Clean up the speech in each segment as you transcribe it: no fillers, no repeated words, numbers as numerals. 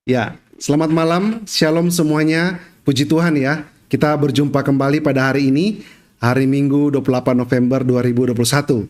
Ya, selamat malam, shalom semuanya, puji Tuhan ya. Kita berjumpa kembali pada hari ini, hari Minggu 28 November 2021.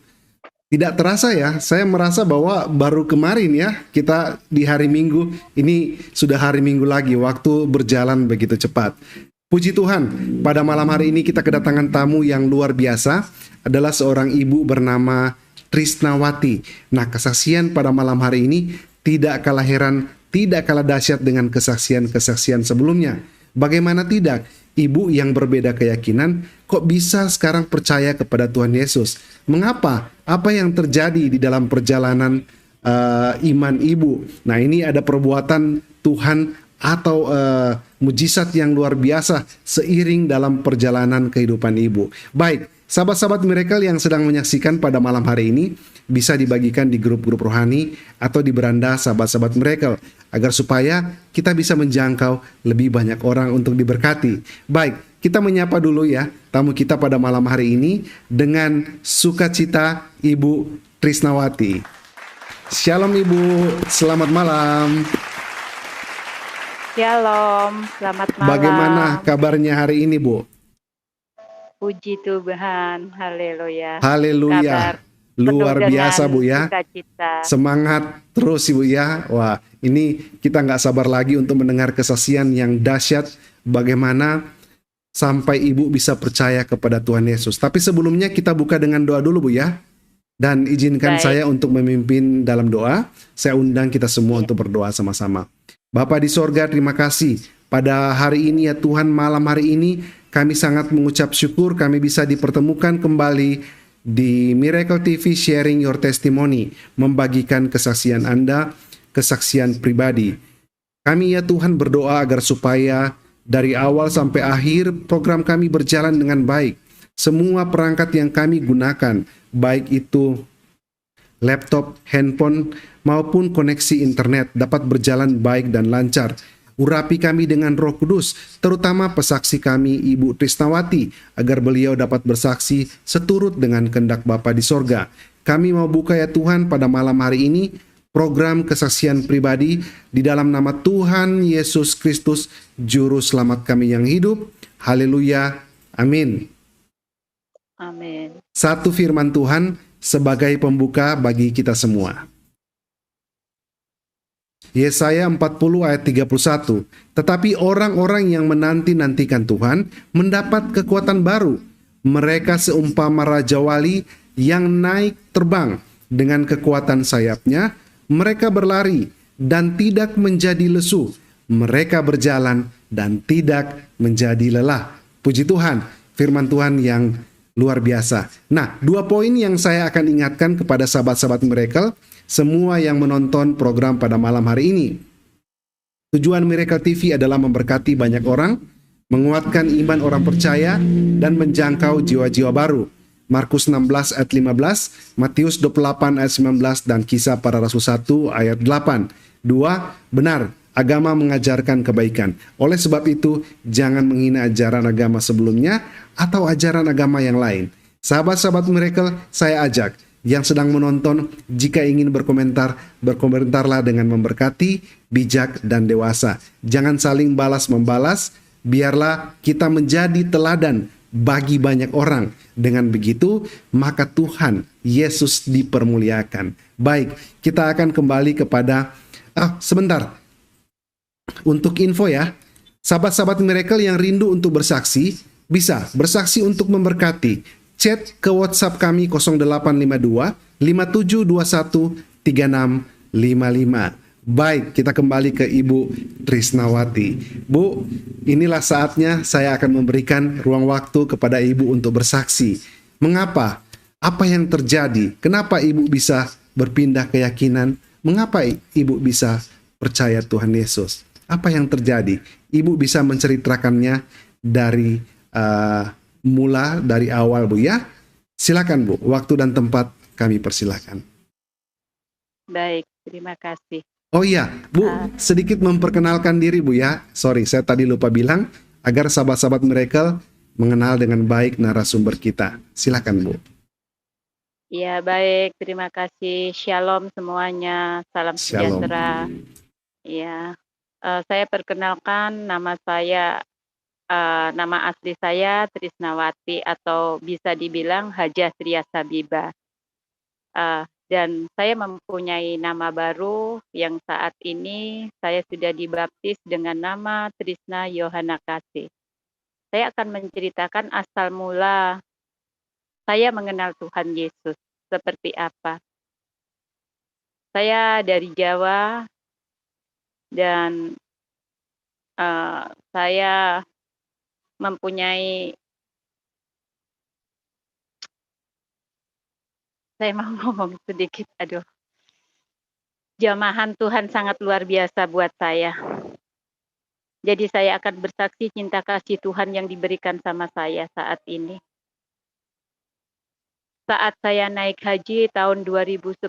Tidak terasa ya, saya merasa bahwa baru kemarin ya, kita di hari Minggu, ini sudah hari Minggu lagi, waktu berjalan begitu cepat. Puji Tuhan, pada malam hari ini kita kedatangan tamu yang luar biasa, adalah seorang ibu bernama Trisnawati. Nah, kesaksian pada malam hari ini tidak kalah heran, tidak kalah dahsyat dengan kesaksian-kesaksian sebelumnya. Bagaimana tidak? Ibu yang berbeda keyakinan kok bisa sekarang percaya kepada Tuhan Yesus? Mengapa? Apa yang terjadi di dalam perjalanan iman ibu? Nah, ini ada perbuatan Tuhan atau mujizat yang luar biasa seiring dalam perjalanan kehidupan ibu. Baik, sahabat-sahabat Miracle yang sedang menyaksikan pada malam hari ini bisa dibagikan di grup-grup rohani atau di beranda sahabat-sahabat Miracle agar supaya kita bisa menjangkau lebih banyak orang untuk diberkati. Baik, kita menyapa dulu ya tamu kita pada malam hari ini dengan sukacita Ibu Trisnawati. Shalom Ibu, selamat malam. Shalom, selamat Bagaimana malam. kabarnya hari ini, Bu? Puji Tuhan, haleluya. Haleluya. Kabar penuh Luar biasa, dengan Bu ya. sukacita. Semangat terus, Ibu ya. Wah, ini kita nggak sabar lagi untuk mendengar kesaksian yang dahsyat bagaimana sampai Ibu bisa percaya kepada Tuhan Yesus. Tapi sebelumnya kita buka dengan doa dulu, Bu ya. Dan izinkan Baik, saya untuk memimpin dalam doa. Saya undang kita semua ya. untuk berdoa sama-sama. Bapa di sorga, terima kasih. Pada hari ini ya Tuhan, malam hari ini kami sangat mengucap syukur kami bisa dipertemukan kembali di Miracle TV Sharing Your Testimony, membagikan kesaksian Anda, kesaksian pribadi. Kami ya Tuhan berdoa agar supaya dari awal sampai akhir program kami berjalan dengan baik. Semua perangkat yang kami gunakan, baik itu laptop, handphone, maupun koneksi internet dapat berjalan baik dan lancar. Urapi kami dengan Roh Kudus, terutama pesaksi kami Ibu Trisnawati, agar beliau dapat bersaksi seturut dengan kehendak Bapa di sorga. Kami mau buka ya Tuhan pada malam hari ini program kesaksian pribadi di dalam nama Tuhan Yesus Kristus, Juru Selamat kami yang hidup. Haleluya. Amin. Amin. Satu firman Tuhan sebagai pembuka bagi kita semua. Yesaya 40 ayat 31. Tetapi orang-orang yang menanti-nantikan Tuhan mendapat kekuatan baru. Mereka seumpama raja wali yang naik terbang dengan kekuatan sayapnya. Mereka berlari dan tidak menjadi lesu. Mereka berjalan dan tidak menjadi lelah. Puji Tuhan, firman Tuhan yang luar biasa. Nah, 2 poin yang saya akan ingatkan kepada sahabat-sahabat Miracle, semua yang menonton program pada malam hari ini. Tujuan Miracle TV adalah memberkati banyak orang, menguatkan iman orang percaya, dan menjangkau jiwa-jiwa baru. Markus 16 ayat 15, Matius 28 ayat 19, dan Kisah Para Rasul 1 ayat 8. 2. Benar, agama mengajarkan kebaikan. Oleh sebab itu, jangan menghina ajaran agama sebelumnya atau ajaran agama yang lain. Sahabat-sahabat Miracle, saya ajak yang sedang menonton, jika ingin berkomentar, berkomentarlah dengan memberkati, bijak, dan dewasa. Jangan saling balas-membalas, biarlah kita menjadi teladan bagi banyak orang. Dengan begitu, maka Tuhan Yesus dipermuliakan. Baik, kita akan kembali kepada sebentar. Untuk info ya, sahabat-sahabat Miracle yang rindu untuk bersaksi, bisa bersaksi untuk memberkati. Chat ke WhatsApp kami 0852 5721 3655. Baik, kita kembali ke Ibu Trisnawati. Bu, inilah saatnya saya akan memberikan ruang waktu kepada Ibu untuk bersaksi. Mengapa? Apa yang terjadi? Kenapa Ibu bisa berpindah keyakinan? Mengapa Ibu bisa percaya Tuhan Yesus? Apa yang terjadi? Ibu bisa menceritakannya dari mula dari awal, Bu ya. Silakan Bu, waktu dan tempat kami persilakan. Baik, terima kasih. Oh iya, Bu, sedikit memperkenalkan diri Bu ya. Sorry, saya tadi lupa bilang agar sahabat-sahabat Miracle mengenal dengan baik narasumber kita. Silakan Bu. Ya, baik, terima kasih. Shalom semuanya, salam Shalom. sejahtera. Ya, Saya perkenalkan, nama asli saya Trisnawati atau bisa dibilang Hajah Tria Sabiba. Dan saya mempunyai nama baru yang saat ini saya sudah dibaptis dengan nama Trisna Yohana Kasih. Saya akan menceritakan asal mula saya mengenal Tuhan Yesus seperti apa. Saya dari Jawa dan saya mempunyai saya mau ngomong sedikit, jamahan Tuhan sangat luar biasa buat saya. Jadi saya akan bersaksi cinta kasih Tuhan yang diberikan sama saya saat ini. Saat saya naik haji tahun 2010,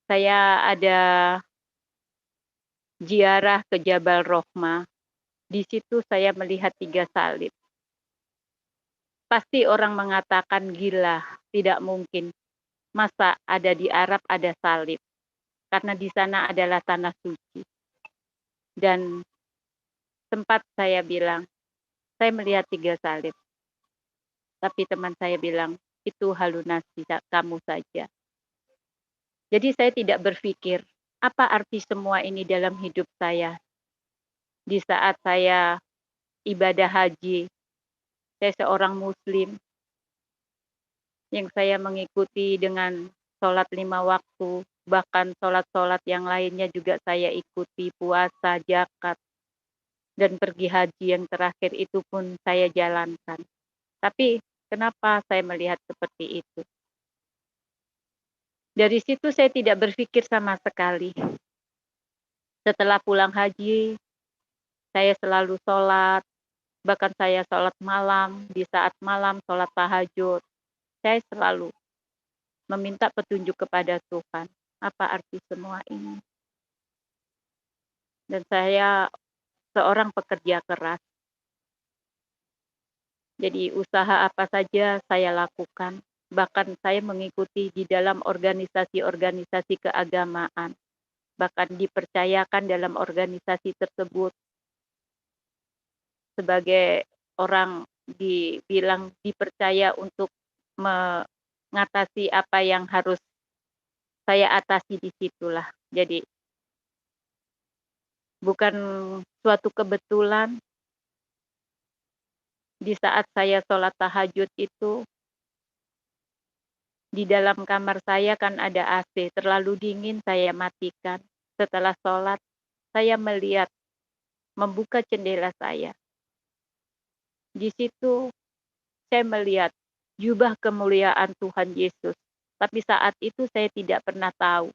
saya ada ziarah ke Jabal Rohmah. Di situ saya melihat 3 salib. Pasti orang mengatakan gila, tidak mungkin. Masa ada di Arab ada salib? Karena di sana adalah tanah suci. Dan sempat saya bilang, saya melihat 3 salib. Tapi teman saya bilang, itu halusinasi kamu saja. Jadi saya tidak berpikir, apa arti semua ini dalam hidup saya? Di saat saya ibadah haji, saya seorang muslim, yang saya mengikuti dengan sholat 5 waktu, bahkan sholat-sholat yang lainnya juga saya ikuti, puasa, zakat, dan pergi haji yang terakhir itu pun saya jalankan. Tapi kenapa saya melihat seperti itu? Dari situ saya tidak berpikir sama sekali. Setelah pulang haji, saya selalu sholat, bahkan saya sholat malam, di saat malam sholat tahajud. Saya selalu meminta petunjuk kepada Tuhan. Apa arti semua ini? Dan saya seorang pekerja keras. Jadi usaha apa saja saya lakukan. Bahkan saya mengikuti di dalam organisasi-organisasi keagamaan. Bahkan dipercayakan dalam organisasi tersebut sebagai orang dibilang dipercaya untuk mengatasi apa yang harus saya atasi di situlah. Jadi bukan suatu kebetulan di saat saya sholat tahajud itu di dalam kamar saya kan ada AC, terlalu dingin saya matikan. Setelah sholat saya melihat membuka jendela saya. Di situ saya melihat jubah kemuliaan Tuhan Yesus. Tapi saat itu saya tidak pernah tahu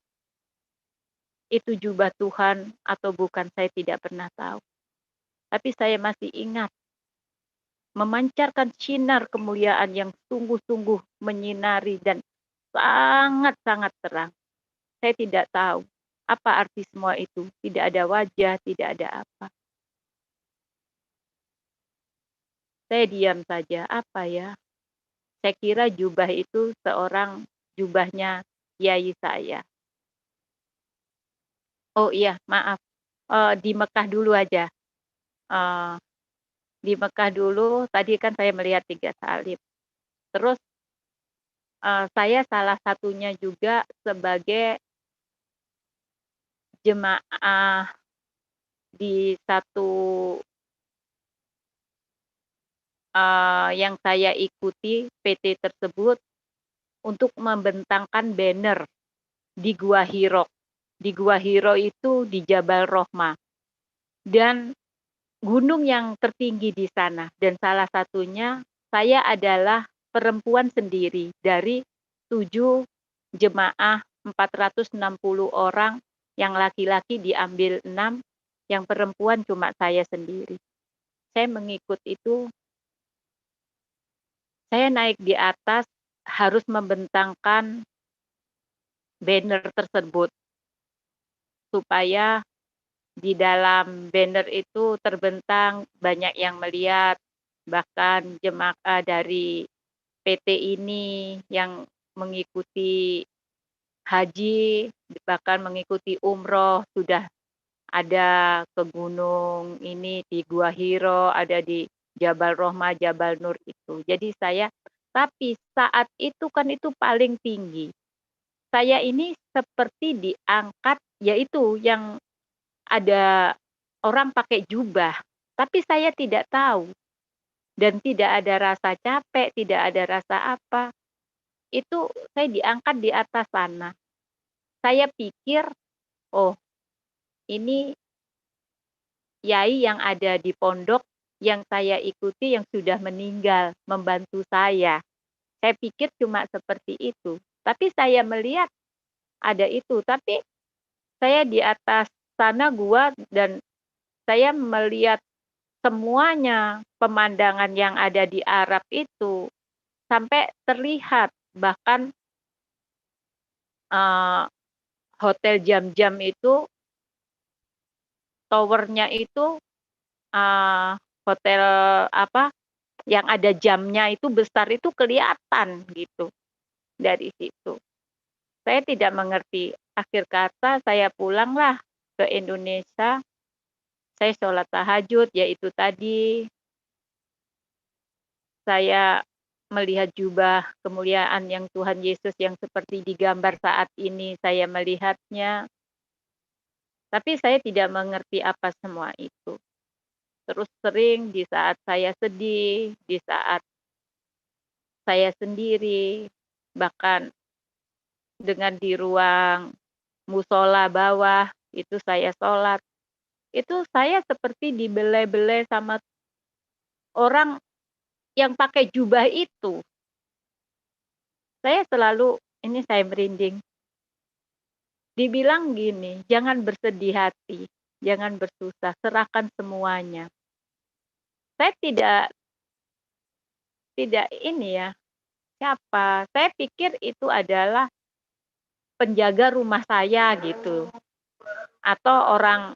itu jubah Tuhan atau bukan, saya tidak pernah tahu. Tapi saya masih ingat memancarkan sinar kemuliaan yang sungguh-sungguh menyinari dan sangat-sangat terang. Saya tidak tahu apa arti semua itu. Tidak ada wajah, tidak ada apa. Saya diam saja, apa ya? Saya kira jubah itu jubahnya kiai saya. Oh iya, maaf. Di Mekah dulu aja. Di Mekah dulu, tadi kan saya melihat 3 salib. Terus saya salah satunya juga sebagai jemaah di satu yang saya ikuti PT tersebut untuk membentangkan banner di Gua Hiro. Di Gua Hiro itu di Jabal Rohmah. Dan gunung yang tertinggi di sana. Dan salah satunya saya adalah perempuan sendiri dari 7 jemaah 460 orang, yang laki-laki diambil 6, yang perempuan cuma saya sendiri. Saya mengikut itu, saya naik di atas harus membentangkan banner tersebut supaya di dalam banner itu terbentang banyak yang melihat, bahkan jemaah dari PT ini yang mengikuti haji, bahkan mengikuti umroh, sudah ada ke gunung ini di Gua Hiro, ada di Jabal Rohmah, Jabal Nur itu. Jadi tapi saat itu kan itu paling tinggi. Saya ini seperti diangkat, yaitu yang ada orang pakai jubah, tapi saya tidak tahu dan tidak ada rasa capek, tidak ada rasa apa. Itu saya diangkat di atas sana. Saya pikir, oh ini yai yang ada di pondok yang saya ikuti yang sudah meninggal membantu saya. Saya pikir cuma seperti itu. Tapi saya melihat ada itu, tapi saya di atas sana gua dan saya melihat semuanya pemandangan yang ada di Arab itu sampai terlihat bahkan eh, hotel jam-jam itu towernya itu eh, hotel apa yang ada jamnya itu besar itu kelihatan gitu dari situ. Saya tidak mengerti. Akhir kata saya pulanglah ke Indonesia. Saya sholat tahajud, yaitu tadi saya melihat jubah kemuliaan yang Tuhan Yesus yang seperti digambar saat ini, saya melihatnya. Tapi saya tidak mengerti apa semua itu. Terus sering di saat saya sedih, di saat saya sendiri, bahkan dengan di ruang musola bawah, itu saya sholat. Itu saya seperti dibelai-belai sama orang yang pakai jubah itu. Saya selalu, ini saya merinding, dibilang gini, jangan bersedih hati, jangan bersusah, serahkan semuanya. Saya tidak ini ya, siapa. Saya pikir itu adalah penjaga rumah saya gitu. Atau orang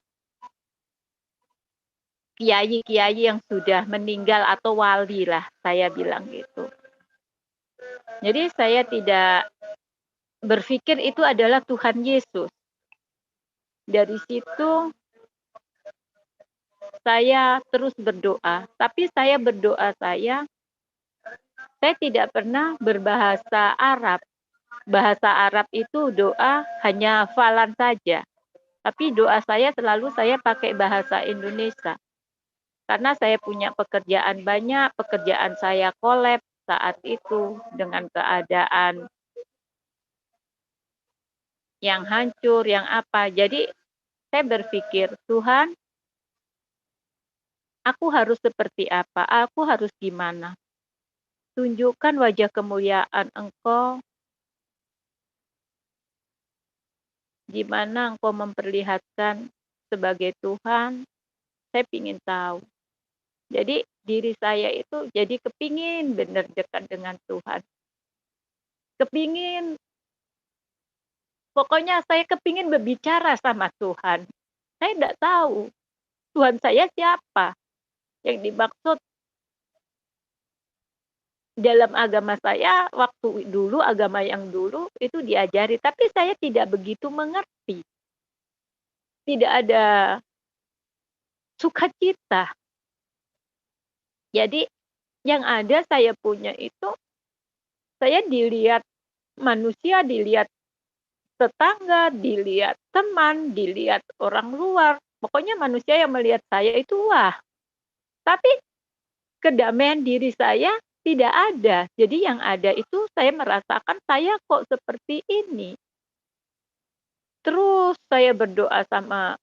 kiai-kiai yang sudah meninggal atau wali lah, saya bilang gitu. Jadi saya tidak berpikir itu adalah Tuhan Yesus. Dari situ saya terus berdoa, tapi saya berdoa saya tidak pernah berbahasa Arab. Bahasa Arab itu doa hanya hafalan saja. Tapi doa saya selalu saya pakai bahasa Indonesia. Karena saya punya pekerjaan banyak, pekerjaan saya kolaps saat itu dengan keadaan yang hancur, yang apa. Jadi saya berpikir, Tuhan, aku harus seperti apa? Aku harus gimana? Tunjukkan wajah kemuliaan Engkau, di mana Engkau memperlihatkan sebagai Tuhan. Saya ingin tahu. Jadi diri saya itu jadi kepingin benar dekat dengan Tuhan. Kepingin, pokoknya saya kepingin berbicara sama Tuhan. Saya tidak tahu Tuhan saya siapa. Yang dimaksud dalam agama saya, waktu dulu, agama yang dulu itu diajari. Tapi saya tidak begitu mengerti. Tidak ada sukacita. Jadi yang ada saya punya itu, saya dilihat manusia, dilihat tetangga, dilihat teman, dilihat orang luar. Pokoknya manusia yang melihat saya itu wah. Tapi kedamaian diri saya tidak ada. Jadi yang ada itu saya merasakan saya kok seperti ini. Terus saya berdoa sama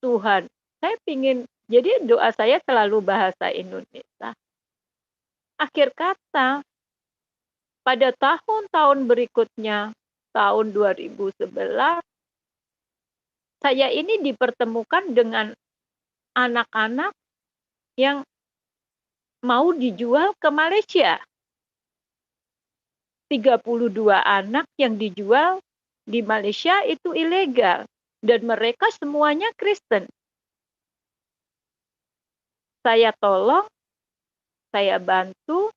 Tuhan. Saya pingin, jadi doa saya selalu bahasa Indonesia. Akhir kata, pada tahun-tahun berikutnya, tahun 2011, saya ini dipertemukan dengan anak-anak yang mau dijual ke Malaysia. 32 anak yang dijual di Malaysia itu ilegal. Dan mereka semuanya Kristen. Saya tolong, saya bantu,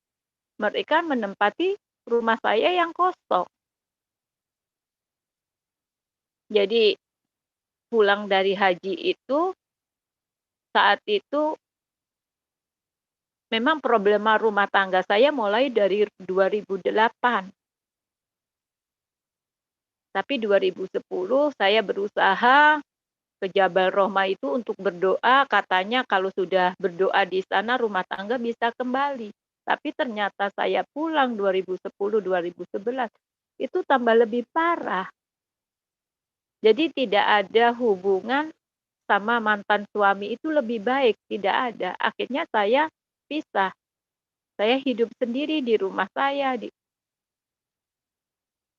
mereka menempati rumah saya yang kosong. Jadi pulang dari haji itu, saat itu memang problema rumah tangga saya mulai dari 2008. Tapi 2010 saya berusaha ke Jabal Rohmah itu untuk berdoa, katanya kalau sudah berdoa di sana rumah tangga bisa kembali. Tapi ternyata saya pulang 2010, 2011, itu tambah lebih parah. Jadi tidak ada hubungan sama mantan suami itu lebih baik, tidak ada. Akhirnya saya pisah. Saya hidup sendiri di rumah saya.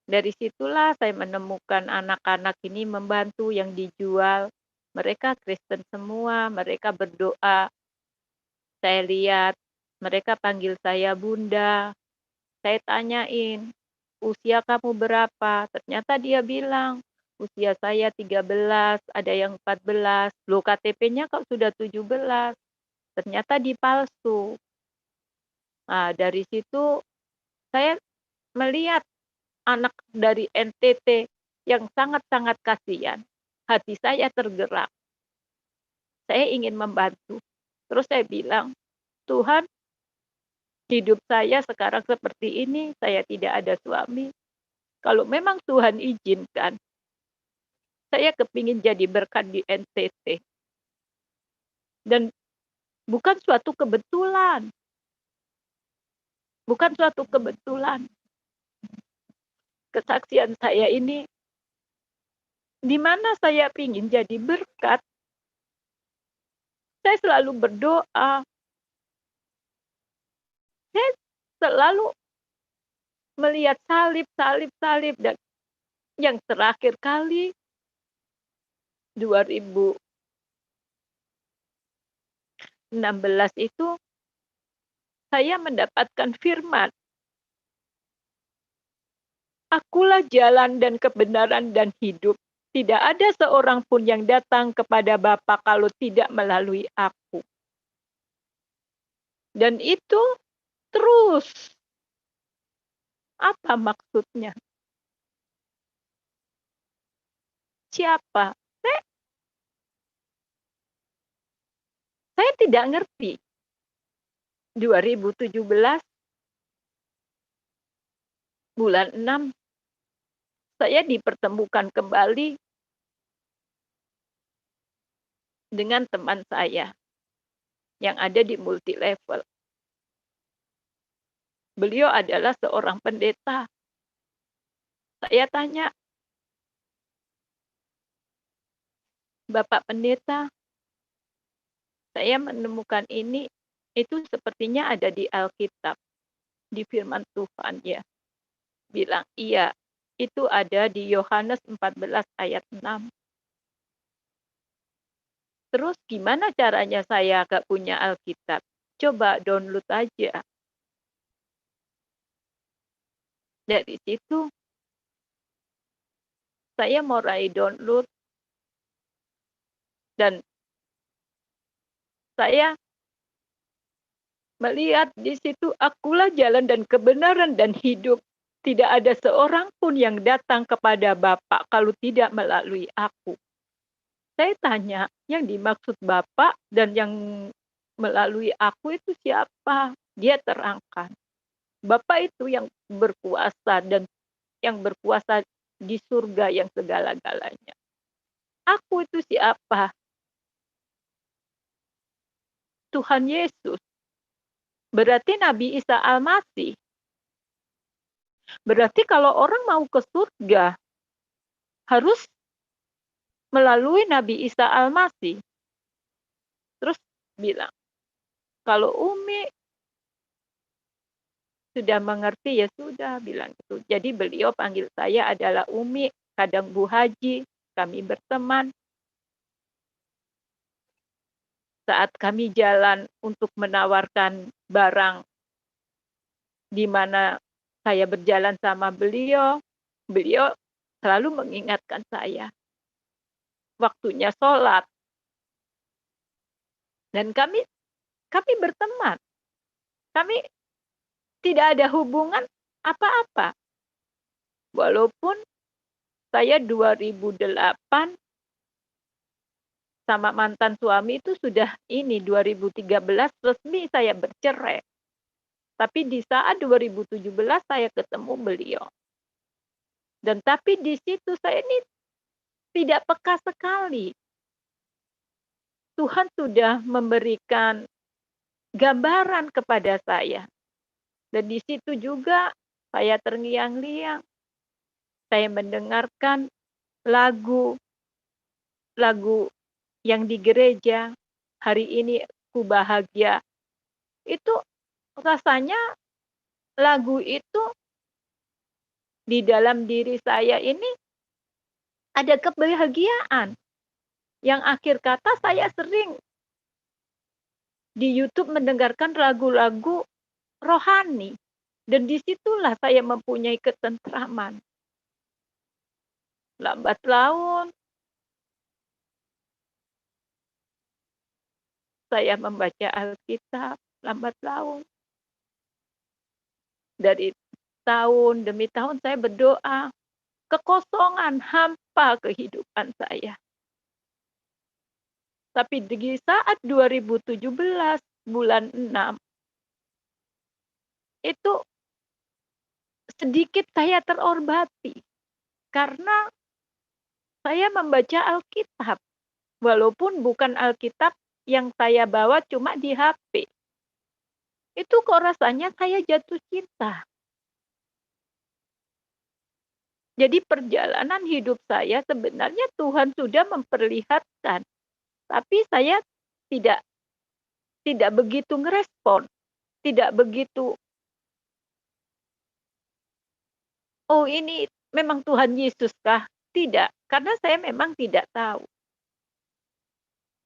Dari situlah saya menemukan anak-anak ini membantu yang dijual. Mereka Kristen semua, mereka berdoa. Saya lihat, mereka panggil saya bunda. Saya tanyain, usia kamu berapa? Ternyata dia bilang, usia saya 13, ada yang 14. Loh KTP-nya kok sudah 17. Ternyata dipalsu. Nah, dari situ saya melihat anak dari NTT yang sangat-sangat kasihan. Hati saya tergerak. Saya ingin membantu. Terus saya bilang, Tuhan, hidup saya sekarang seperti ini, saya tidak ada suami. Kalau memang Tuhan izinkan, saya kepingin jadi berkat di NTT. Dan bukan suatu kebetulan. Bukan suatu kebetulan. Kesaksian saya ini, di mana saya ingin jadi berkat, saya selalu berdoa. Saya selalu melihat salib, salib, salib. Dan yang terakhir kali, 2016 itu, saya mendapatkan firman. Akulah jalan dan kebenaran dan hidup. Tidak ada seorang pun yang datang kepada Bapa kalau tidak melalui aku. Dan itu terus. Apa maksudnya? Siapa? Saya tidak ngerti. 2017 bulan 6 saya dipertemukan kembali dengan teman saya yang ada di multi level. Beliau adalah seorang pendeta. Saya tanya, Bapak Pendeta, saya menemukan ini, itu sepertinya ada di Alkitab, di firman Tuhan ya. Bilang, iya, itu ada di Yohanes 14 ayat 6. Terus gimana caranya saya gak punya Alkitab? Coba download aja. Dari situ, saya mulai download. Dan saya melihat di situ, akulah jalan dan kebenaran dan hidup. Tidak ada seorang pun yang datang kepada Bapa kalau tidak melalui aku. Saya tanya, yang dimaksud Bapak dan yang melalui aku itu siapa? Dia terangkan. Bapak itu yang berkuasa dan yang berkuasa di surga yang segala-galanya. Aku itu siapa? Tuhan Yesus. Berarti Nabi Isa Al-Masih. Berarti kalau orang mau ke surga, harus melalui Nabi Isa Al-Masih. Terus bilang, kalau Umi sudah mengerti, ya sudah, bilang gitu. Jadi beliau panggil saya adalah Umi, kadang Bu Haji, kami berteman. Saat kami jalan untuk menawarkan barang, di mana saya berjalan sama beliau, beliau selalu mengingatkan saya, waktunya sholat. Dan kami berteman. Kami tidak ada hubungan apa-apa. Walaupun saya 2008 sama mantan suami itu sudah ini 2013 resmi saya bercerai. Tapi di saat 2017 saya ketemu beliau. Dan tapi di situ saya ini tidak peka sekali. Tuhan sudah memberikan gambaran kepada saya. Dan di situ juga saya terngiang-ngiang. Saya mendengarkan lagu yang di gereja. Hari ini ku bahagia. Itu rasanya lagu itu di dalam diri saya ini ada kebahagiaan. Yang akhir kata saya sering di YouTube mendengarkan lagu-lagu rohani. Dan disitulah saya mempunyai ketentraman. Lambat laun, saya membaca Alkitab, lambat laun. Dari tahun demi tahun saya berdoa, kekosongan hampa kehidupan saya. Tapi di saat 2017 bulan 6, itu sedikit saya terobati. Karena saya membaca Alkitab. Walaupun bukan Alkitab yang saya bawa cuma di HP. Itu kok rasanya saya jatuh cinta. Jadi perjalanan hidup saya sebenarnya Tuhan sudah memperlihatkan. Tapi saya tidak begitu ngerespon. Tidak begitu, oh ini memang Tuhan Yesus kah? Tidak, karena saya memang tidak tahu.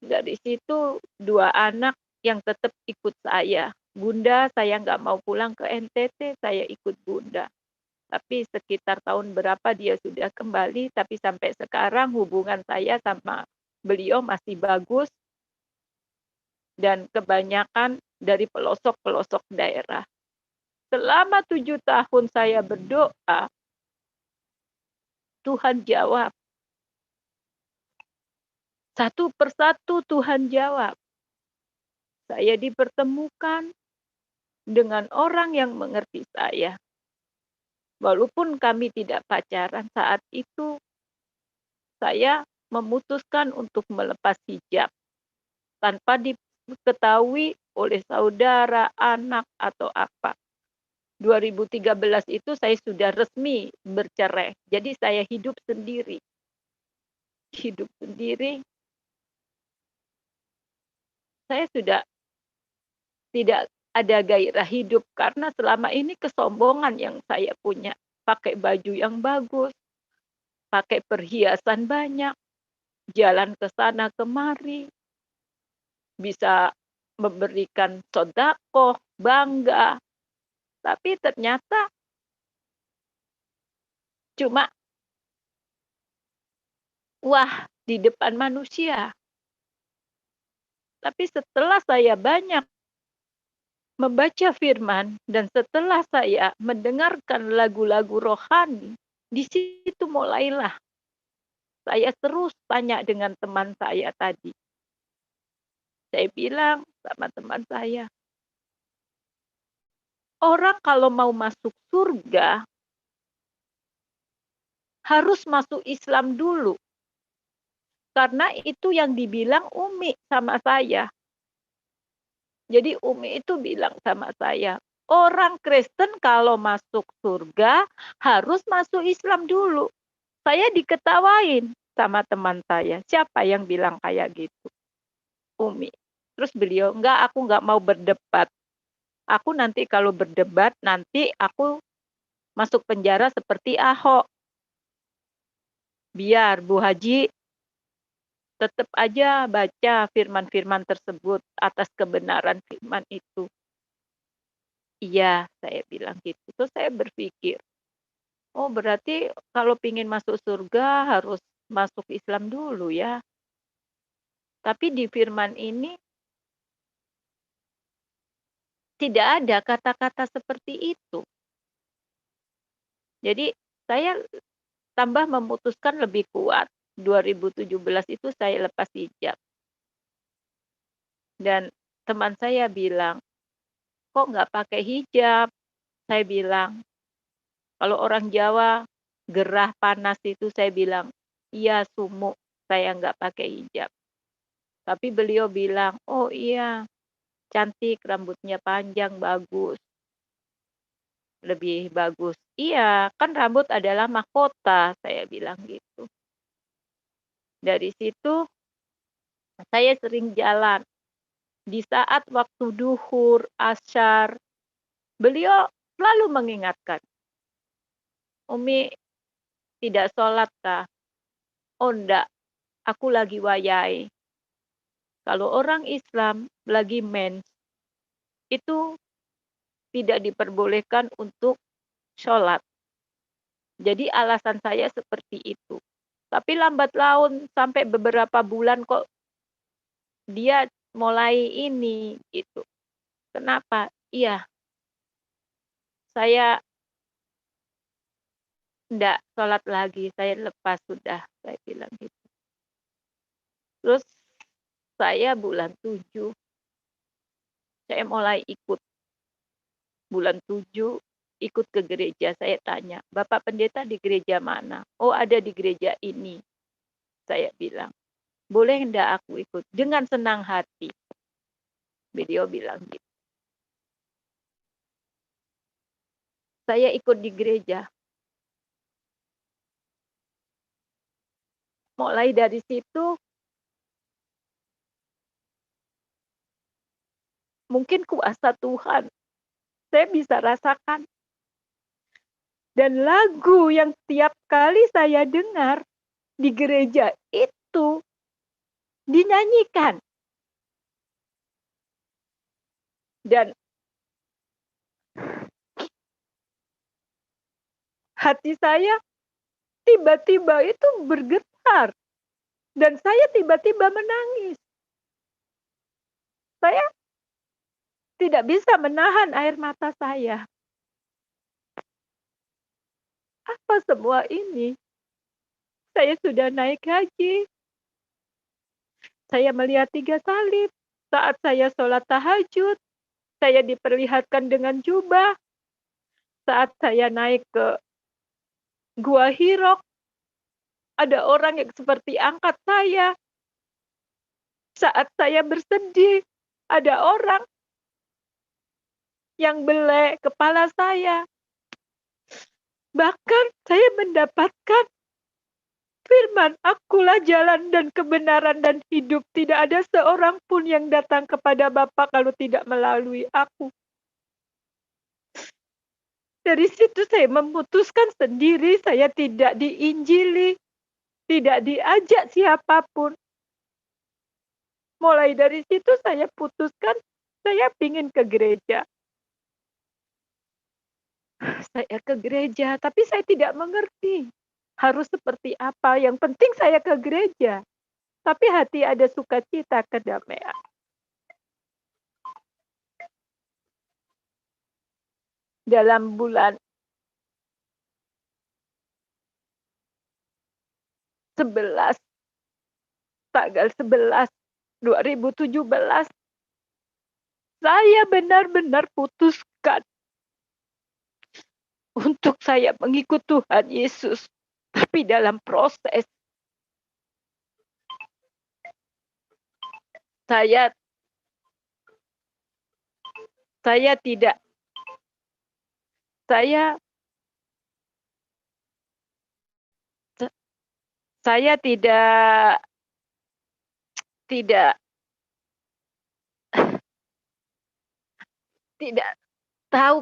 Dari situ 2 anak yang tetap ikut saya. Bunda, saya nggak mau pulang ke NTT, saya ikut Bunda. Tapi sekitar tahun berapa dia sudah kembali, tapi sampai sekarang hubungan saya sama beliau masih bagus. Dan kebanyakan dari pelosok-pelosok daerah. Selama 7 tahun saya berdoa, Tuhan jawab. Satu persatu Tuhan jawab. Saya dipertemukan dengan orang yang mengerti saya. Walaupun kami tidak pacaran saat itu, saya memutuskan untuk melepas hijab. Tanpa diketahui oleh saudara, anak, atau apa. 2013 itu saya sudah resmi bercerai. Jadi saya hidup sendiri. Hidup sendiri. Saya sudah tidak ada gairah hidup karena selama ini kesombongan yang saya punya. Pakai baju yang bagus, pakai perhiasan banyak, jalan ke sana kemari, bisa memberikan sedekah, bangga. Tapi ternyata cuma wah di depan manusia. Tapi setelah saya banyak membaca firman dan setelah saya mendengarkan lagu-lagu rohani, di situ mulailah saya terus tanya dengan teman saya tadi. Saya bilang sama teman saya, orang kalau mau masuk surga harus masuk Islam dulu. Karena itu yang dibilang Umi sama saya. Jadi Umi itu bilang sama saya, orang Kristen kalau masuk surga harus masuk Islam dulu. Saya diketawain sama teman saya. Siapa yang bilang kayak gitu? Umi. Terus beliau, enggak, aku enggak mau berdebat. Aku nanti kalau berdebat, nanti aku masuk penjara seperti Ahok. Biar Bu Haji tetap aja baca firman-firman tersebut atas kebenaran firman itu. Iya, saya bilang gitu. Terus saya berpikir, oh berarti kalau pingin masuk surga harus masuk Islam dulu ya. Tapi di firman ini tidak ada kata-kata seperti itu. Jadi saya tambah memutuskan lebih kuat. 2017 itu saya lepas hijab. Dan teman saya bilang, "Kok nggak pakai hijab?" Saya bilang, "Kalau orang Jawa gerah panas itu," saya bilang, "iya sumuk, saya nggak pakai hijab." Tapi beliau bilang, "Oh iya, cantik, rambutnya panjang, bagus, lebih bagus." Iya, kan rambut adalah mahkota, saya bilang gitu. Dari situ saya sering jalan. Di saat waktu duhur, asyar, beliau selalu mengingatkan, "Umi tidak sholat kah?" "Oh enggak, aku lagi wayai." Kalau orang Islam lagi mens, itu tidak diperbolehkan untuk sholat. Jadi alasan saya seperti itu. Tapi lambat laun sampai beberapa bulan kok dia mulai ini gitu. Kenapa? Iya, saya enggak sholat lagi, saya lepas sudah, saya bilang gitu. Terus saya bulan 7, saya mulai ikut. Bulan 7 ikut ke gereja, saya tanya, "Bapak pendeta di gereja mana?" "Oh ada di gereja ini." Saya bilang, "Boleh enggak aku ikut?" "Dengan senang hati." Beliau bilang gitu. Saya ikut di gereja. Mulai dari situ mungkin kuasa Tuhan saya bisa rasakan. Dan lagu yang tiap kali saya dengar di gereja itu dinyanyikan. Dan hati saya tiba-tiba itu bergetar. Dan saya tiba-tiba menangis. Saya tidak bisa menahan air mata saya. Apa semua ini? Saya sudah naik haji. Saya melihat 3 salib. Saat saya sholat tahajud, saya diperlihatkan dengan jubah. Saat saya naik ke Gua Hiro, ada orang yang seperti angkat saya. Saat saya bersedih, ada orang yang belai kepala saya. Bahkan saya mendapatkan firman, "Akulah jalan dan kebenaran dan hidup. Tidak ada seorang pun yang datang kepada Bapa kalau tidak melalui aku." Dari situ saya memutuskan sendiri, saya tidak diinjili, tidak diajak siapapun. Mulai dari situ saya putuskan, saya ingin ke gereja. Saya ke gereja, tapi saya tidak mengerti harus seperti apa. Yang penting saya ke gereja, tapi hati ada sukacita, kedamaian. Dalam bulan 11, tanggal 11, 2017, saya benar-benar putuskan untuk saya mengikut Tuhan Yesus. Tapi dalam proses saya tidak saya saya tidak tidak tahu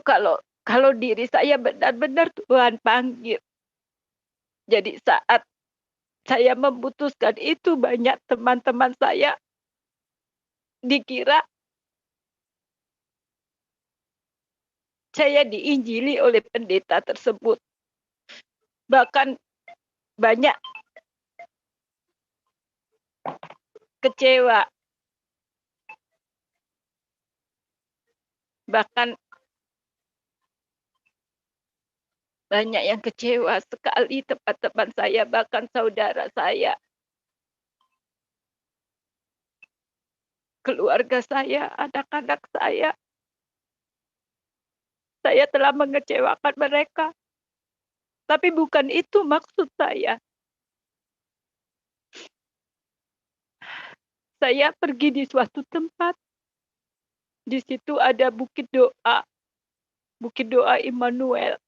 kalau diri saya benar-benar Tuhan panggil. Jadi saat saya memutuskan itu, banyak teman-teman saya dikira saya diinjili oleh pendeta tersebut. Bahkan banyak kecewa. Bahkan banyak yang kecewa sekali, teman-teman saya, bahkan saudara saya. keluarga saya, anak-anak saya telah mengecewakan mereka. Tapi bukan itu maksud saya. Saya pergi di suatu tempat, di situ ada Bukit Doa Immanuel.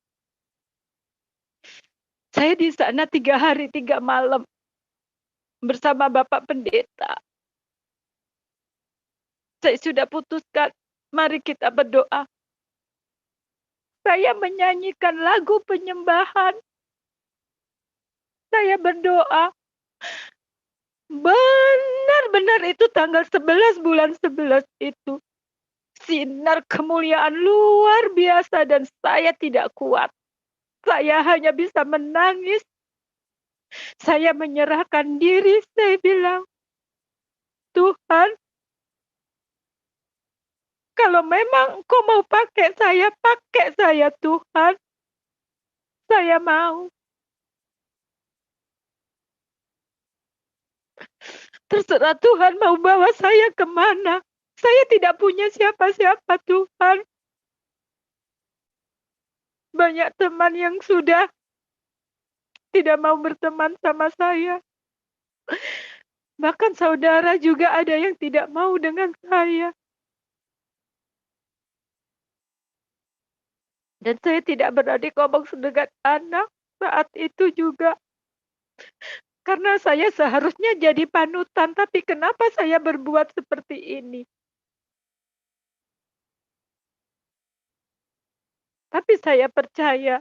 Saya di sana 3 hari 3 malam bersama Bapak Pendeta. Saya sudah putuskan, mari kita berdoa. Saya menyanyikan lagu penyembahan. Saya berdoa. Benar-benar itu tanggal 11 bulan 11 itu. Sinar kemuliaan luar biasa dan saya tidak kuat. Saya hanya bisa menangis. Saya menyerahkan diri, saya bilang, Tuhan, kalau memang Engkau mau pakai saya Tuhan. Saya mau. Terserah Tuhan mau bawa saya kemana. Saya tidak punya siapa-siapa Tuhan. Banyak teman yang sudah tidak mau berteman sama saya. Bahkan saudara juga ada yang tidak mau dengan saya. Dan saya tidak berani ngomong dengan anak saat itu juga. Karena saya seharusnya jadi panutan, tapi kenapa saya berbuat seperti ini? Tapi saya percaya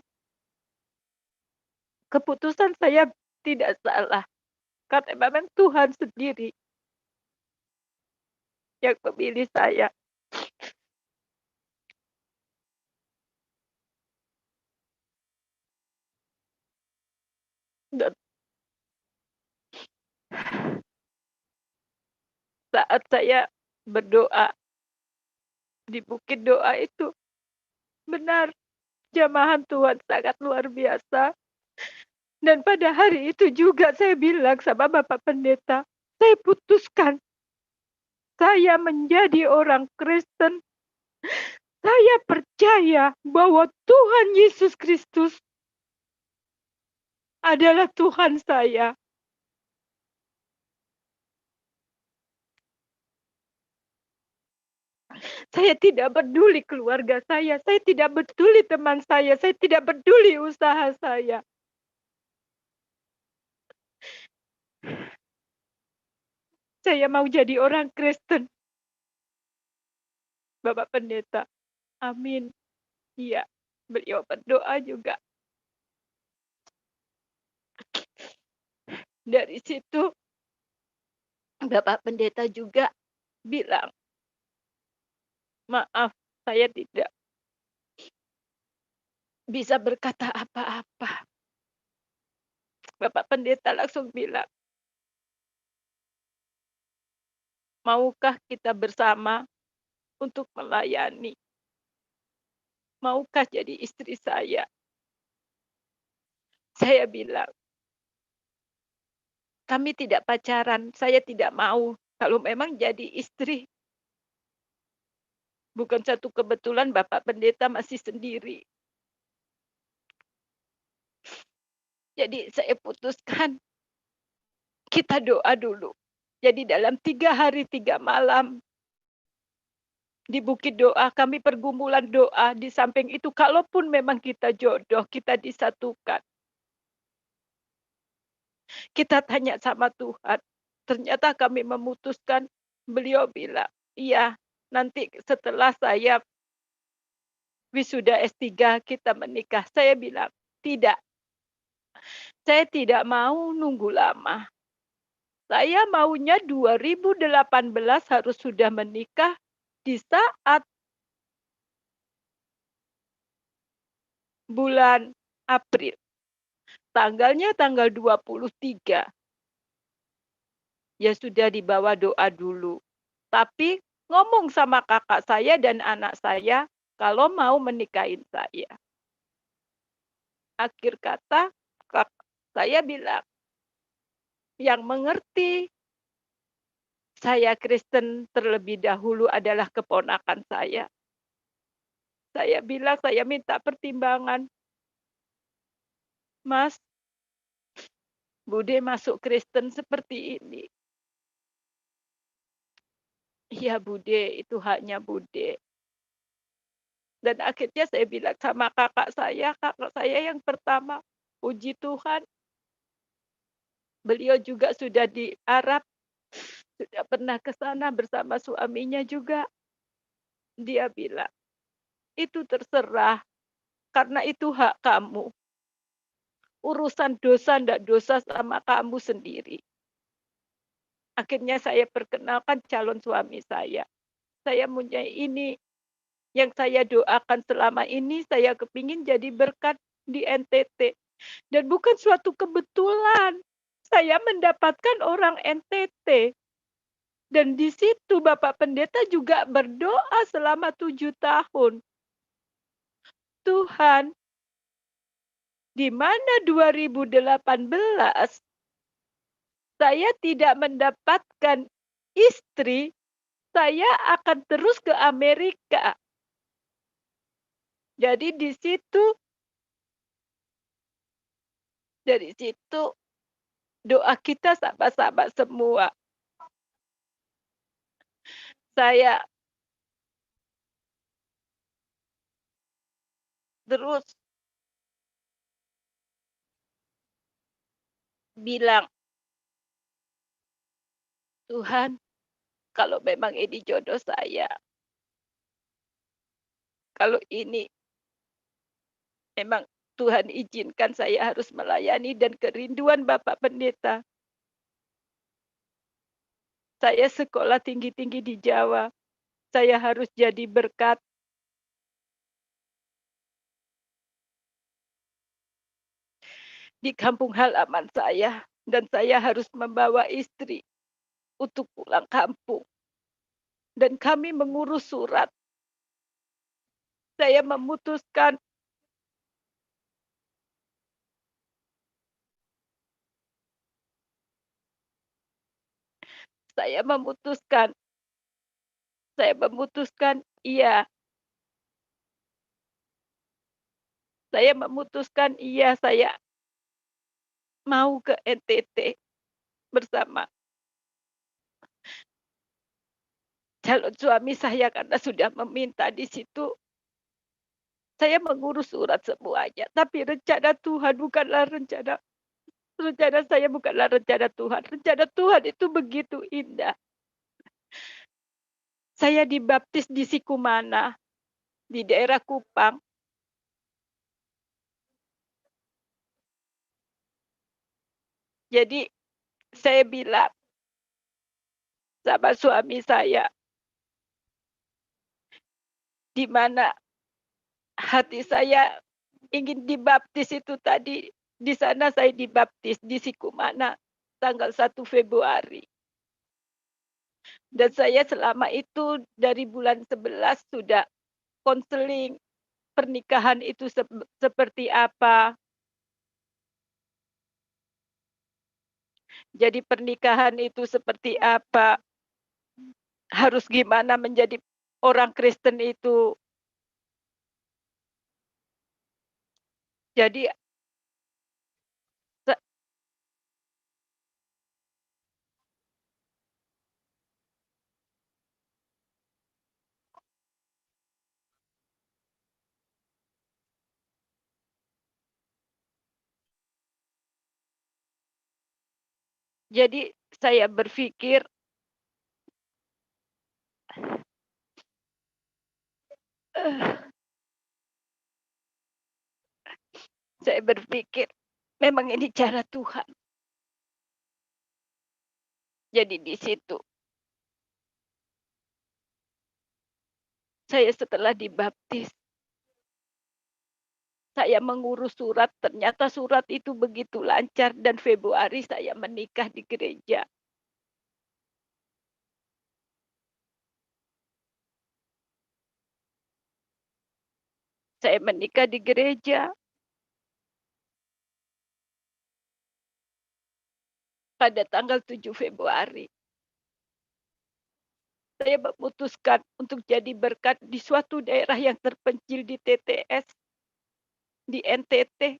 keputusan saya tidak salah. Karena memang Tuhan sendiri yang memilih saya. Dan saat saya berdoa di bukit doa itu, benar, jamahan Tuhan sangat luar biasa. Dan pada hari itu juga saya bilang sama Bapak Pendeta, saya putuskan, saya menjadi orang Kristen. Saya percaya bahwa Tuhan Yesus Kristus adalah Tuhan saya. Saya tidak peduli keluarga saya tidak peduli teman saya tidak peduli usaha saya. Saya mau jadi orang Kristen. Bapak Pendeta, amin. Iya, beliau berdoa juga. Dari situ, Bapak Pendeta juga bilang, maaf, saya tidak bisa berkata apa-apa. Bapak Pendeta langsung bilang, maukah kita bersama untuk melayani? Maukah jadi istri saya? Saya bilang, kami tidak pacaran, saya tidak mau. Kalau memang jadi istri, bukan satu kebetulan Bapak Pendeta masih sendiri. Jadi saya putuskan, kita doa dulu. Jadi dalam 3 hari 3 malam, di bukit doa, kami pergumulan doa. Di samping itu, kalaupun memang kita jodoh, kita disatukan. Kita tanya sama Tuhan. Ternyata kami memutuskan, beliau bilang, iya, nanti setelah saya wisuda S3 kita menikah. Saya bilang, tidak. Saya tidak mau nunggu lama. Saya maunya 2018 harus sudah menikah di saat bulan April. Tanggalnya tanggal 23. Ya sudah dibawa doa dulu. Tapi ngomong sama kakak saya dan anak saya kalau mau menikahin saya. Akhir kata saya bilang, yang mengerti Saya Kristen terlebih dahulu adalah keponakan saya. Saya bilang, saya minta pertimbangan, "Mas, Bude masuk Kristen seperti ini." "Iya Bude, itu haknya Bude." Dan akhirnya saya bilang sama kakak saya yang pertama, puji Tuhan, beliau juga sudah di Arab, sudah pernah ke sana bersama suaminya juga. Dia bilang, "Itu terserah, karena itu hak kamu. Urusan dosa ndak dosa sama kamu sendiri." Akhirnya saya perkenalkan calon suami saya. "Saya punya ini, yang saya doakan selama ini, saya kepingin jadi berkat di NTT." Dan bukan suatu kebetulan, saya mendapatkan orang NTT. Dan di situ Bapak Pendeta juga berdoa selama 7 tahun. "Tuhan, di mana 2018 saya tidak mendapatkan istri, saya akan terus ke Amerika." Jadi dari situ doa kita sama-sama semua. Saya terus bilang, "Tuhan, kalau memang ini jodoh saya, kalau ini memang Tuhan izinkan saya harus melayani dan kerinduan Bapak Pendeta. Saya sekolah tinggi-tinggi di Jawa, saya harus jadi berkat di kampung halaman saya, dan saya harus membawa istri untuk pulang kampung. Dan kami mengurus surat. Saya memutuskan saya memutuskan saya memutuskan iya, saya mau ke NTT bersama calon suami saya karena sudah meminta di situ. Saya mengurus surat semuanya, tapi rencana saya bukanlah rencana Tuhan. Rencana Tuhan itu begitu indah. Saya dibaptis di Sikumana, di daerah Kupang. Jadi saya bilang sama suami saya, di mana hati saya ingin dibaptis itu tadi, di sana saya dibaptis di Sikumana tanggal 1 Februari. Dan saya selama itu dari bulan 11 sudah konseling pernikahan itu seperti apa. Jadi pernikahan itu seperti apa, harus gimana menjadi orang Kristen itu. Jadi se jadi saya berpikir, eh, memang ini cara Tuhan. Jadi di situ saya setelah dibaptis, saya mengurus surat, ternyata surat itu begitu lancar dan Februari saya menikah di gereja. Saya menikah di gereja pada tanggal 7 Februari. saya memutuskan untuk jadi berkat di suatu daerah yang terpencil di TTS, di NTT,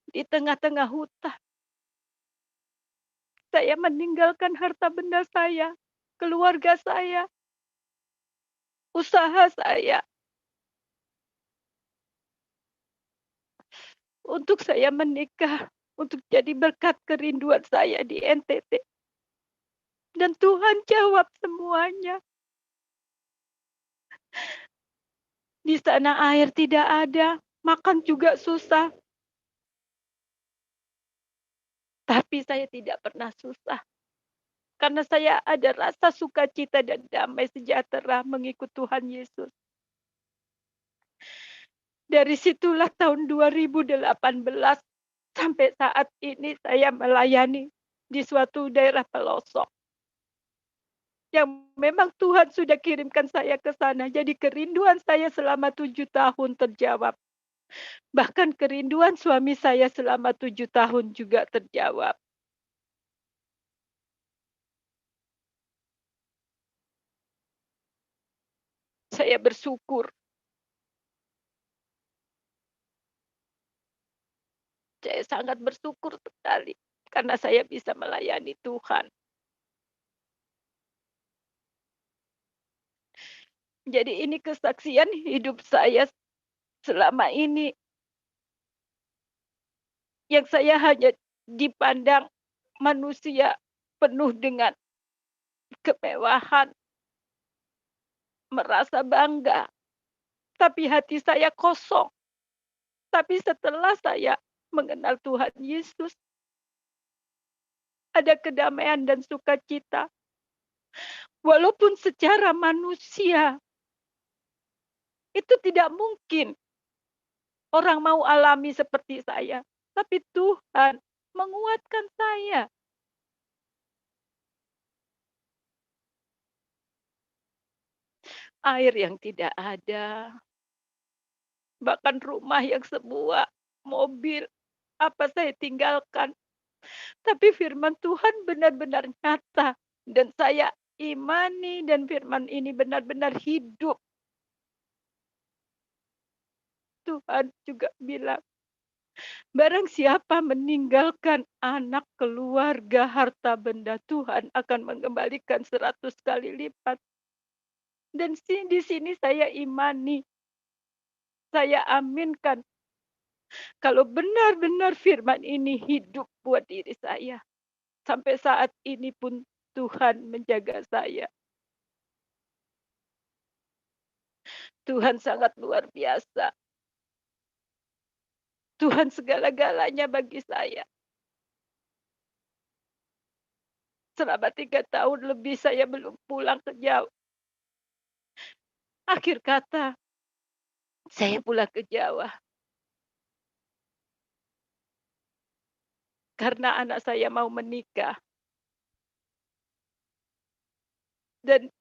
di tengah-tengah hutan. Saya meninggalkan harta benda saya, keluarga saya, usaha saya, untuk saya menikah, untuk jadi berkat kerinduan saya di NTT. Dan Tuhan jawab semuanya. Di sana air tidak ada, makan juga susah. Tapi saya tidak pernah susah. Karena saya ada rasa sukacita dan damai sejahtera mengikut Tuhan Yesus. Dari situlah tahun 2018 sampai saat ini saya melayani di suatu daerah pelosok. Yang memang Tuhan sudah kirimkan saya ke sana. Jadi kerinduan saya selama 7 tahun terjawab. Bahkan kerinduan suami saya selama 7 tahun juga terjawab. Saya bersyukur. Saya sangat bersyukur sekali karena saya bisa melayani Tuhan. Jadi ini kesaksian hidup saya selama ini, yang saya hanya dipandang manusia penuh dengan kemewahan, merasa bangga, tapi hati saya kosong. Tapi setelah saya mengenal Tuhan Yesus, ada kedamaian dan sukacita. Walaupun secara manusia itu tidak mungkin orang mau alami seperti saya, tapi Tuhan menguatkan saya. Air yang tidak ada, bahkan rumah yang semua, mobil, apa saya tinggalkan. Tapi firman Tuhan benar-benar nyata dan saya imani, dan firman ini benar-benar hidup. Tuhan juga bilang, barang siapa meninggalkan anak, keluarga, harta benda, Tuhan akan mengembalikan 100 kali lipat. Dan di sini saya imani, saya aminkan, kalau benar-benar firman ini hidup buat diri saya. Sampai saat ini pun Tuhan menjaga saya. Tuhan sangat luar biasa. Tuhan segala-galanya bagi saya. Selama 3 tahun lebih saya belum pulang ke Jawa. Akhir kata, saya pulang ke Jawa. Karena anak saya mau menikah. Dan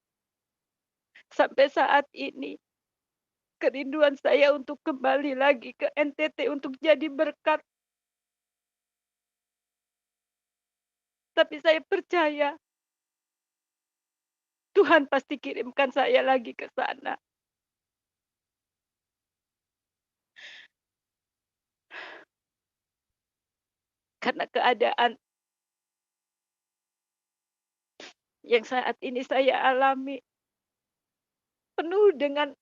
sampai saat ini, kerinduan saya untuk kembali lagi ke NTT untuk jadi berkat. Tapi saya percaya Tuhan pasti kirimkan saya lagi ke sana. Karena keadaan yang saat ini saya alami penuh dengan,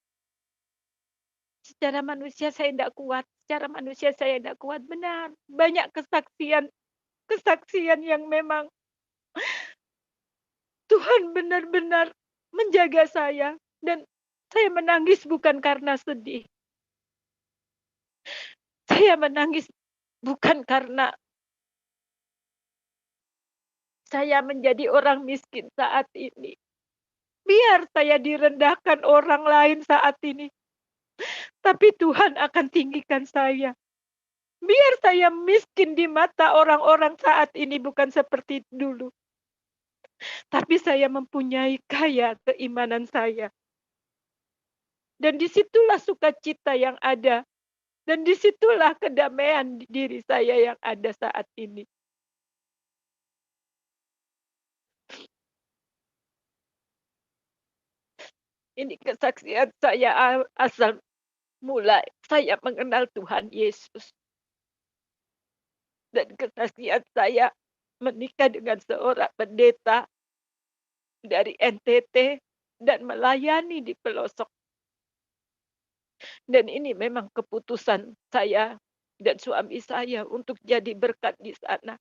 secara manusia saya tidak kuat, benar. Banyak kesaksian yang memang Tuhan benar-benar menjaga saya, dan saya menangis bukan karena sedih. Saya menangis bukan karena saya menjadi orang miskin saat ini. Biar saya direndahkan orang lain saat ini, tapi Tuhan akan tinggikan saya. Biar saya miskin di mata orang-orang saat ini bukan seperti dulu. Tapi saya mempunyai kaya keimanan saya. Dan disitulah sukacita yang ada. Dan disitulah kedamaian di diri saya yang ada saat ini. Ini kesaksian saya asal mula saya mengenal Tuhan Yesus. Dan kesaksian saya menikah dengan seorang pendeta dari NTT dan melayani di pelosok. Dan ini memang keputusan saya dan suami saya untuk jadi berkat di sana.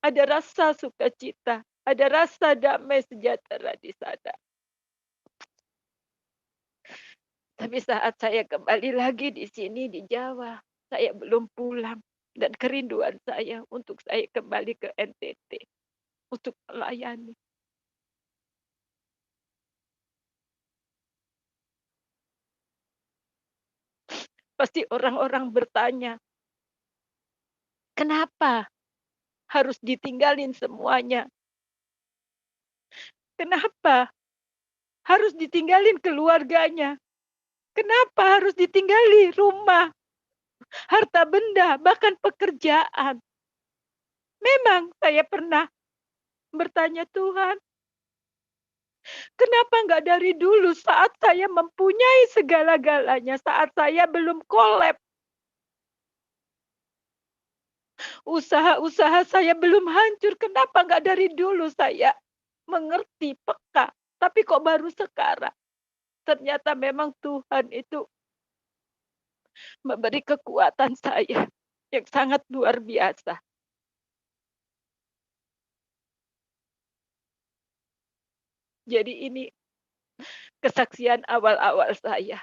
Ada rasa sukacita, ada rasa damai sejahtera di sana. Tapi saat saya kembali lagi di sini di Jawa, saya belum pulang. Dan kerinduan saya untuk saya kembali ke NTT untuk melayani. Pasti orang-orang bertanya, kenapa harus ditinggalin semuanya? Kenapa harus ditinggalin keluarganya? Kenapa harus ditinggali rumah, harta benda, bahkan pekerjaan? Memang saya pernah bertanya, Tuhan, kenapa nggak dari dulu saat saya mempunyai segala-galanya, saat saya belum kolab, usaha-usaha saya belum hancur, kenapa nggak dari dulu saya mengerti, peka? Tapi kok baru sekarang? Ternyata memang Tuhan itu memberi kekuatan saya yang sangat luar biasa. Jadi ini kesaksian awal-awal saya.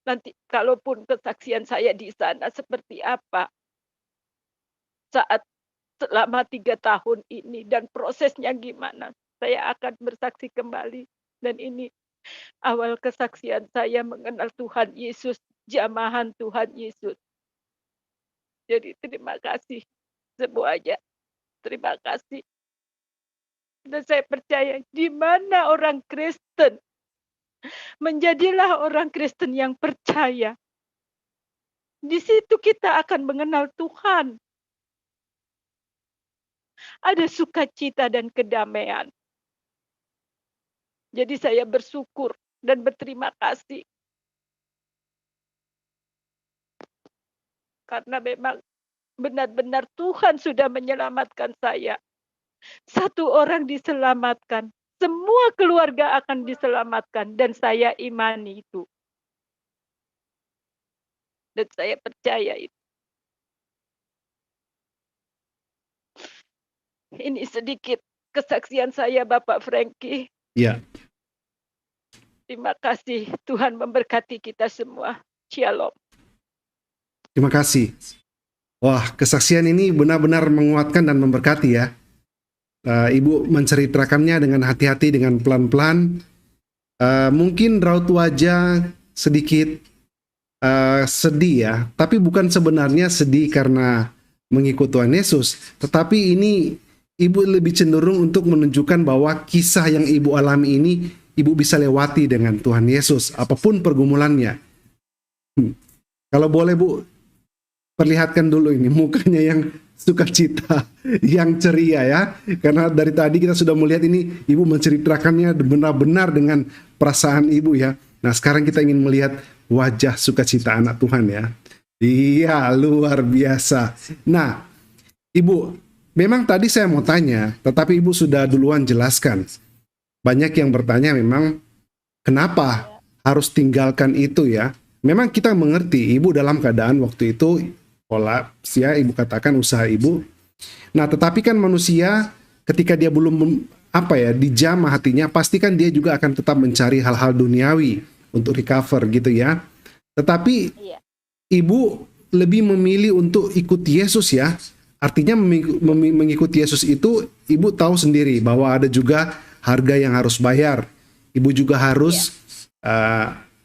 Nanti kalaupun kesaksian saya di sana seperti apa saat selama 3 tahun ini dan prosesnya gimana, saya akan bersaksi kembali. Dan ini awal kesaksian saya mengenal Tuhan Yesus, jamahan Tuhan Yesus. Jadi terima kasih semuanya, terima kasih. Dan saya percaya di mana orang Kristen, menjadilah orang Kristen yang percaya. Di situ kita akan mengenal Tuhan. Ada sukacita dan kedamaian. Jadi saya bersyukur dan berterima kasih. Karena memang benar-benar Tuhan sudah menyelamatkan saya. Satu orang diselamatkan, semua keluarga akan diselamatkan, dan saya imani itu. Dan saya percaya itu. Ini sedikit kesaksian saya, Bapak Frankie. Ya. Terima kasih, Tuhan memberkati kita semua. Shalom. Terima kasih. Wah, kesaksian ini benar-benar menguatkan dan memberkati ya. Ibu menceritakannya dengan hati-hati, dengan pelan-pelan. Mungkin raut wajah sedikit sedih ya, tapi bukan sebenarnya sedih karena mengikut Tuhan Yesus, tetapi ini ibu lebih cenderung untuk menunjukkan bahwa kisah yang ibu alami ini ibu bisa lewati dengan Tuhan Yesus, apapun pergumulannya. Kalau boleh Bu, perlihatkan dulu ini mukanya yang sukacita, yang ceria ya. Karena dari tadi kita sudah melihat ini ibu menceritakannya benar-benar dengan perasaan ibu ya. Nah sekarang kita ingin melihat wajah sukacita anak Tuhan ya. Iya luar biasa. Nah ibu, memang tadi saya mau tanya, tetapi ibu sudah duluan jelaskan. Banyak yang bertanya memang kenapa harus tinggalkan itu ya. Memang kita mengerti ibu dalam keadaan waktu itu kolaps ya, ibu katakan usaha ibu. Nah, tetapi kan manusia ketika dia belum dijamah hatinya, pastikan dia juga akan tetap mencari hal-hal duniawi untuk recover gitu ya. Tetapi ibu lebih memilih untuk ikut Yesus ya. Artinya mengikuti Yesus itu ibu tahu sendiri bahwa ada juga harga yang harus bayar. Ibu juga harus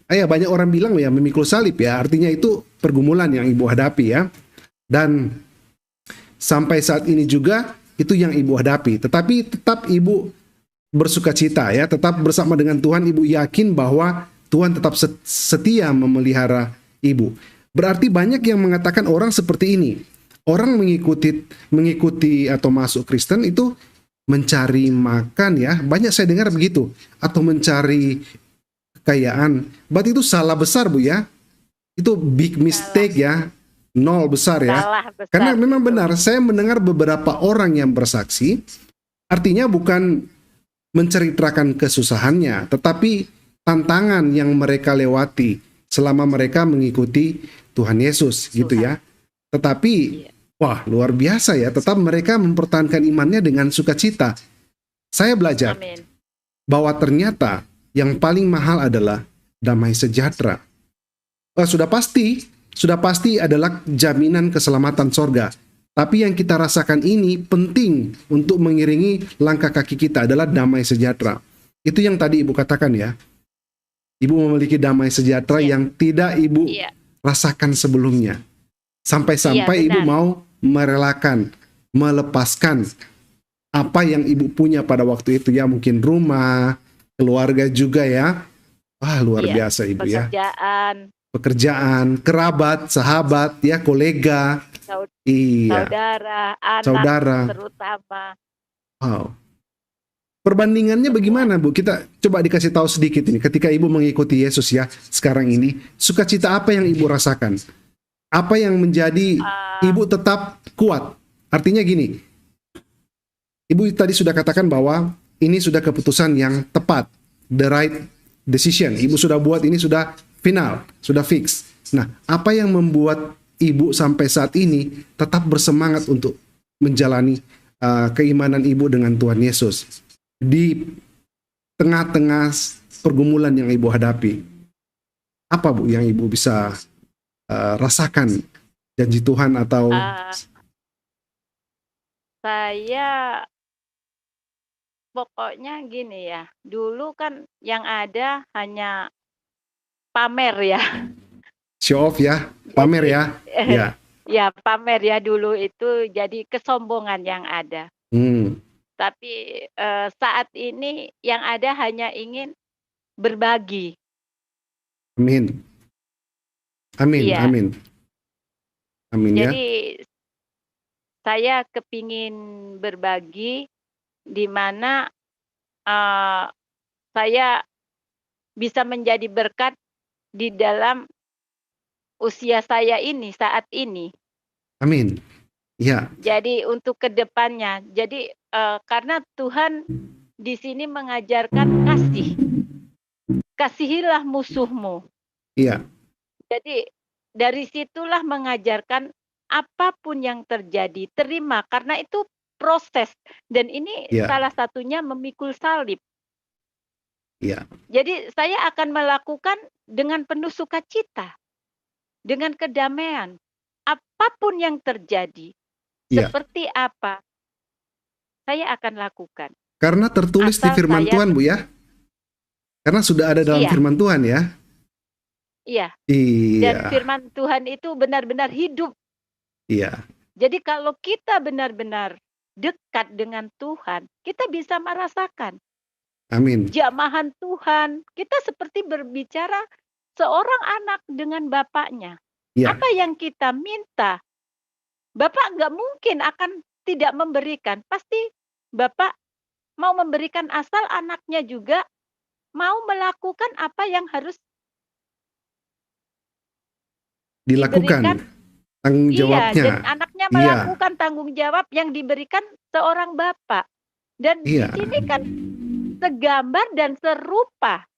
banyak orang bilang ya memikul salib ya, artinya itu pergumulan yang ibu hadapi ya. Dan sampai saat ini juga itu yang ibu hadapi, tetapi tetap ibu bersukacita ya, tetap bersama dengan Tuhan. Ibu yakin bahwa Tuhan tetap setia memelihara ibu. Berarti banyak yang mengatakan orang seperti ini, orang mengikuti atau masuk Kristen itu mencari makan ya, banyak saya dengar begitu, atau mencari kekayaan. Berarti itu salah besar, Bu ya. Itu big mistake ya. Nol besar ya. Salah besar. Karena memang benar, saya mendengar beberapa orang yang bersaksi, artinya bukan menceritakan kesusahannya, tetapi tantangan yang mereka lewati selama mereka mengikuti Tuhan Yesus, gitu ya. Tetapi, wah luar biasa ya, tetap mereka mempertahankan imannya dengan sukacita. Saya belajar Amin. bahwa ternyata yang paling mahal adalah damai sejahtera. Sudah pasti adalah jaminan keselamatan sorga. Tapi yang kita rasakan ini penting untuk mengiringi langkah kaki kita adalah damai sejahtera. Itu yang tadi Ibu katakan ya. Ibu memiliki damai sejahtera yang tidak Ibu rasakan sebelumnya. Sampai-sampai Ibu mau merelakan, melepaskan apa yang Ibu punya pada waktu itu ya. Mungkin rumah, keluarga juga ya. Wah luar biasa Ibu ya. Pekerjaan, kerabat, sahabat, ya kolega, saudara, anak terutama. Wow. Perbandingannya bagaimana Bu? Kita coba dikasih tahu sedikit ini. Ketika Ibu mengikuti Yesus ya sekarang ini, sukacita apa yang Ibu rasakan? Apa yang menjadi Ibu tetap kuat? Artinya gini, Ibu tadi sudah katakan bahwa ini sudah keputusan yang tepat, the right decision. Ibu sudah buat ini sudah final, sudah fix. Nah, apa yang membuat Ibu sampai saat ini tetap bersemangat untuk menjalani keimanan Ibu dengan Tuhan Yesus di tengah-tengah pergumulan yang Ibu hadapi? Apa Bu yang Ibu bisa rasakan janji Tuhan atau? Saya pokoknya gini ya, dulu kan yang ada hanya pamer ya. Show off ya, pamer ya. Ya pamer ya dulu itu jadi kesombongan yang ada. Tapi saat ini yang ada hanya ingin berbagi. Amin. Amin, ya. amin. Amin ya. Jadi saya kepingin berbagi di mana saya bisa menjadi berkat di dalam usia saya ini saat ini. Amin. Ya. Jadi untuk kedepannya, jadi karena Tuhan di sini mengajarkan kasih, kasihilah musuhmu. Iya. Jadi dari situlah mengajarkan apapun yang terjadi terima karena itu proses dan ini salah satunya memikul salib. Iya. Jadi saya akan melakukan dengan penuh sukacita, dengan kedamaian, apapun yang terjadi, seperti apa, saya akan lakukan. Karena tertulis di firman Tuhan, Bu ya? Karena sudah ada dalam firman Tuhan ya? Iya. Dan firman Tuhan itu benar-benar hidup. Iya. Jadi kalau kita benar-benar dekat dengan Tuhan, kita bisa merasakan. Amin. Jamahan Tuhan, kita seperti berbicara seorang anak dengan bapaknya. Apa yang kita minta, Bapak nggak mungkin akan tidak memberikan. Pasti Bapak mau memberikan asal anaknya juga mau melakukan apa yang harus dilakukan. Tanggung jawabnya. Dan anaknya melakukan tanggung jawab yang diberikan seorang bapak. Dan di sini kan segambar dan serupa.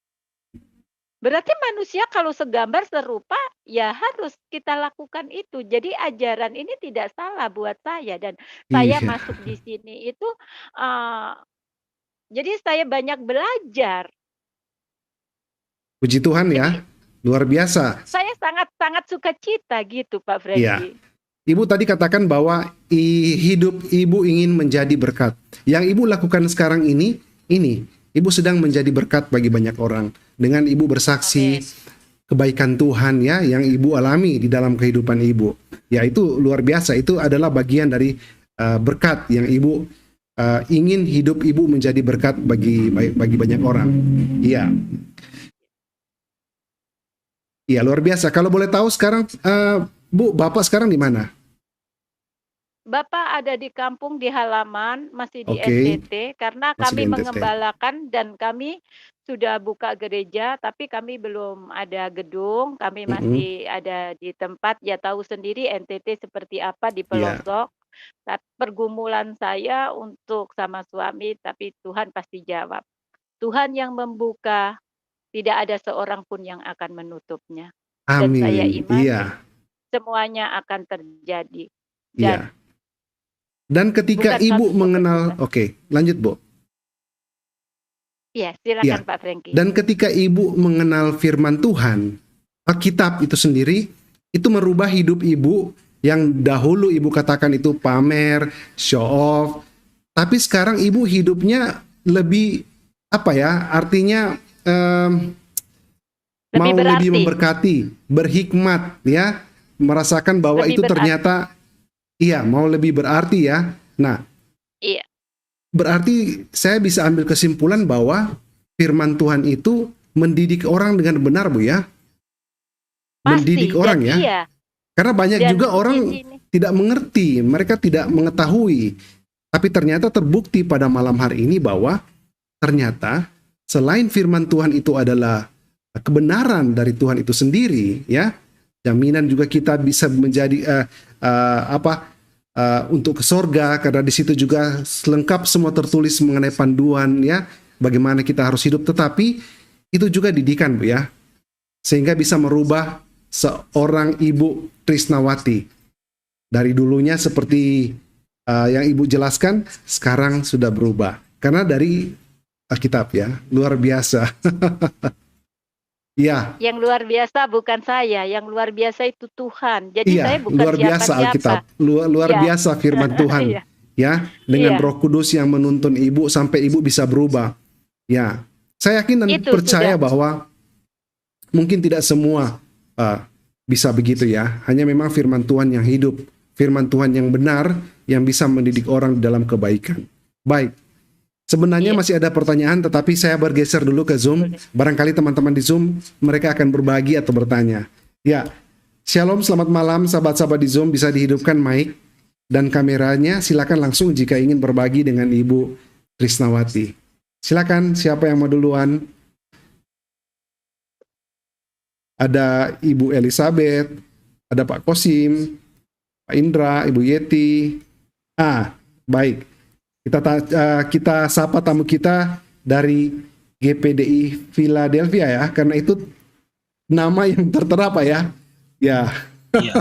Berarti manusia kalau segambar serupa, ya harus kita lakukan itu. Jadi ajaran ini tidak salah buat saya. Dan saya masuk di sini itu, jadi saya banyak belajar. Puji Tuhan ya, luar biasa. Saya sangat-sangat sukacita gitu Pak Freddy. Iya. Ibu tadi katakan bahwa hidup Ibu ingin menjadi berkat. Yang Ibu lakukan sekarang ini Ibu sedang menjadi berkat bagi banyak orang. Dengan Ibu bersaksi kebaikan Tuhan ya, yang Ibu alami di dalam kehidupan Ibu. Ya itu luar biasa, itu adalah bagian dari berkat yang Ibu ingin hidup Ibu menjadi berkat bagi banyak orang. Iya. Iya luar biasa. Kalau boleh tahu sekarang, Bu, Bapak sekarang di mana? Bapak ada di kampung di halaman, masih di Oke, NTT, karena masih di kami NTT. mengembalakan dan kami sudah buka gereja, tapi kami belum ada gedung, kami Mm-mm. masih ada di tempat, ya tahu sendiri NTT seperti apa di Iya, pelosok. Pergumulan saya untuk sama suami, tapi Tuhan pasti jawab. Tuhan yang membuka, tidak ada seorang pun yang akan menutupnya. Dan saya amin. imani Iya, semuanya akan terjadi. Dan iya. Dan ketika bukan ibu kami yang mengenal, berbuat. oke, lanjut Bu. Iya, Iya. silakan Pak Franky. Dan ketika ibu mengenal firman Tuhan, Alkitab itu sendiri, itu merubah hidup ibu yang dahulu ibu katakan itu pamer, show off. Tapi sekarang ibu hidupnya lebih, apa ya, artinya Lebih mau lebih berarti, memberkati, berhikmat ya, merasakan bahwa lebih itu berarti. ternyata, iya, mau lebih berarti ya. Nah, Iya, berarti saya bisa ambil kesimpulan bahwa firman Tuhan itu mendidik orang dengan benar, Bu ya. Mendidik pasti. Dan orang ya. iya, Karena banyak juga dan di orang sini tidak mengerti, mereka tidak mengetahui. Tapi ternyata terbukti pada malam hari ini bahwa ternyata selain firman Tuhan itu adalah kebenaran dari Tuhan itu sendiri, ya, jaminan juga kita bisa menjadi untuk ke sorga, karena di situ juga lengkap semua tertulis mengenai panduan ya bagaimana kita harus hidup. Tetapi itu juga didikan, Bu ya, sehingga bisa merubah seorang ibu Trisnawati dari dulunya seperti yang ibu jelaskan, sekarang sudah berubah karena dari Alkitab ya, luar biasa. Iya, yang luar biasa bukan saya, yang luar biasa itu Tuhan. Jadi saya iya, bukan luar biasa siapa-siapa. Alkitab, luar Iya, biasa firman Tuhan, iya, ya, dengan iya. Roh Kudus yang menuntun ibu sampai ibu bisa berubah. Ya, saya yakin dan Itu percaya sudah. bahwa mungkin tidak semua uh, bisa begitu ya. Hanya memang firman Tuhan yang hidup, firman Tuhan yang benar, yang bisa mendidik orang dalam kebaikan. Baik, sebenarnya Iya, masih ada pertanyaan, tetapi saya bergeser dulu ke Zoom. boleh. Barangkali teman-teman di Zoom, mereka akan berbagi atau bertanya. Ya, Shalom, selamat malam sahabat-sahabat di Zoom. Bisa dihidupkan mic dan kameranya. Silakan langsung jika ingin berbagi dengan Ibu Trisnawati. Silakan, siapa yang mau duluan? Ada Ibu Elizabeth, ada Pak Kosim, Pak Indra, Ibu Yeti. Baik. Kita sapa tamu kita dari GPDI Philadelphia ya, karena itu nama yang tertera Pak ya. Ya, Iya,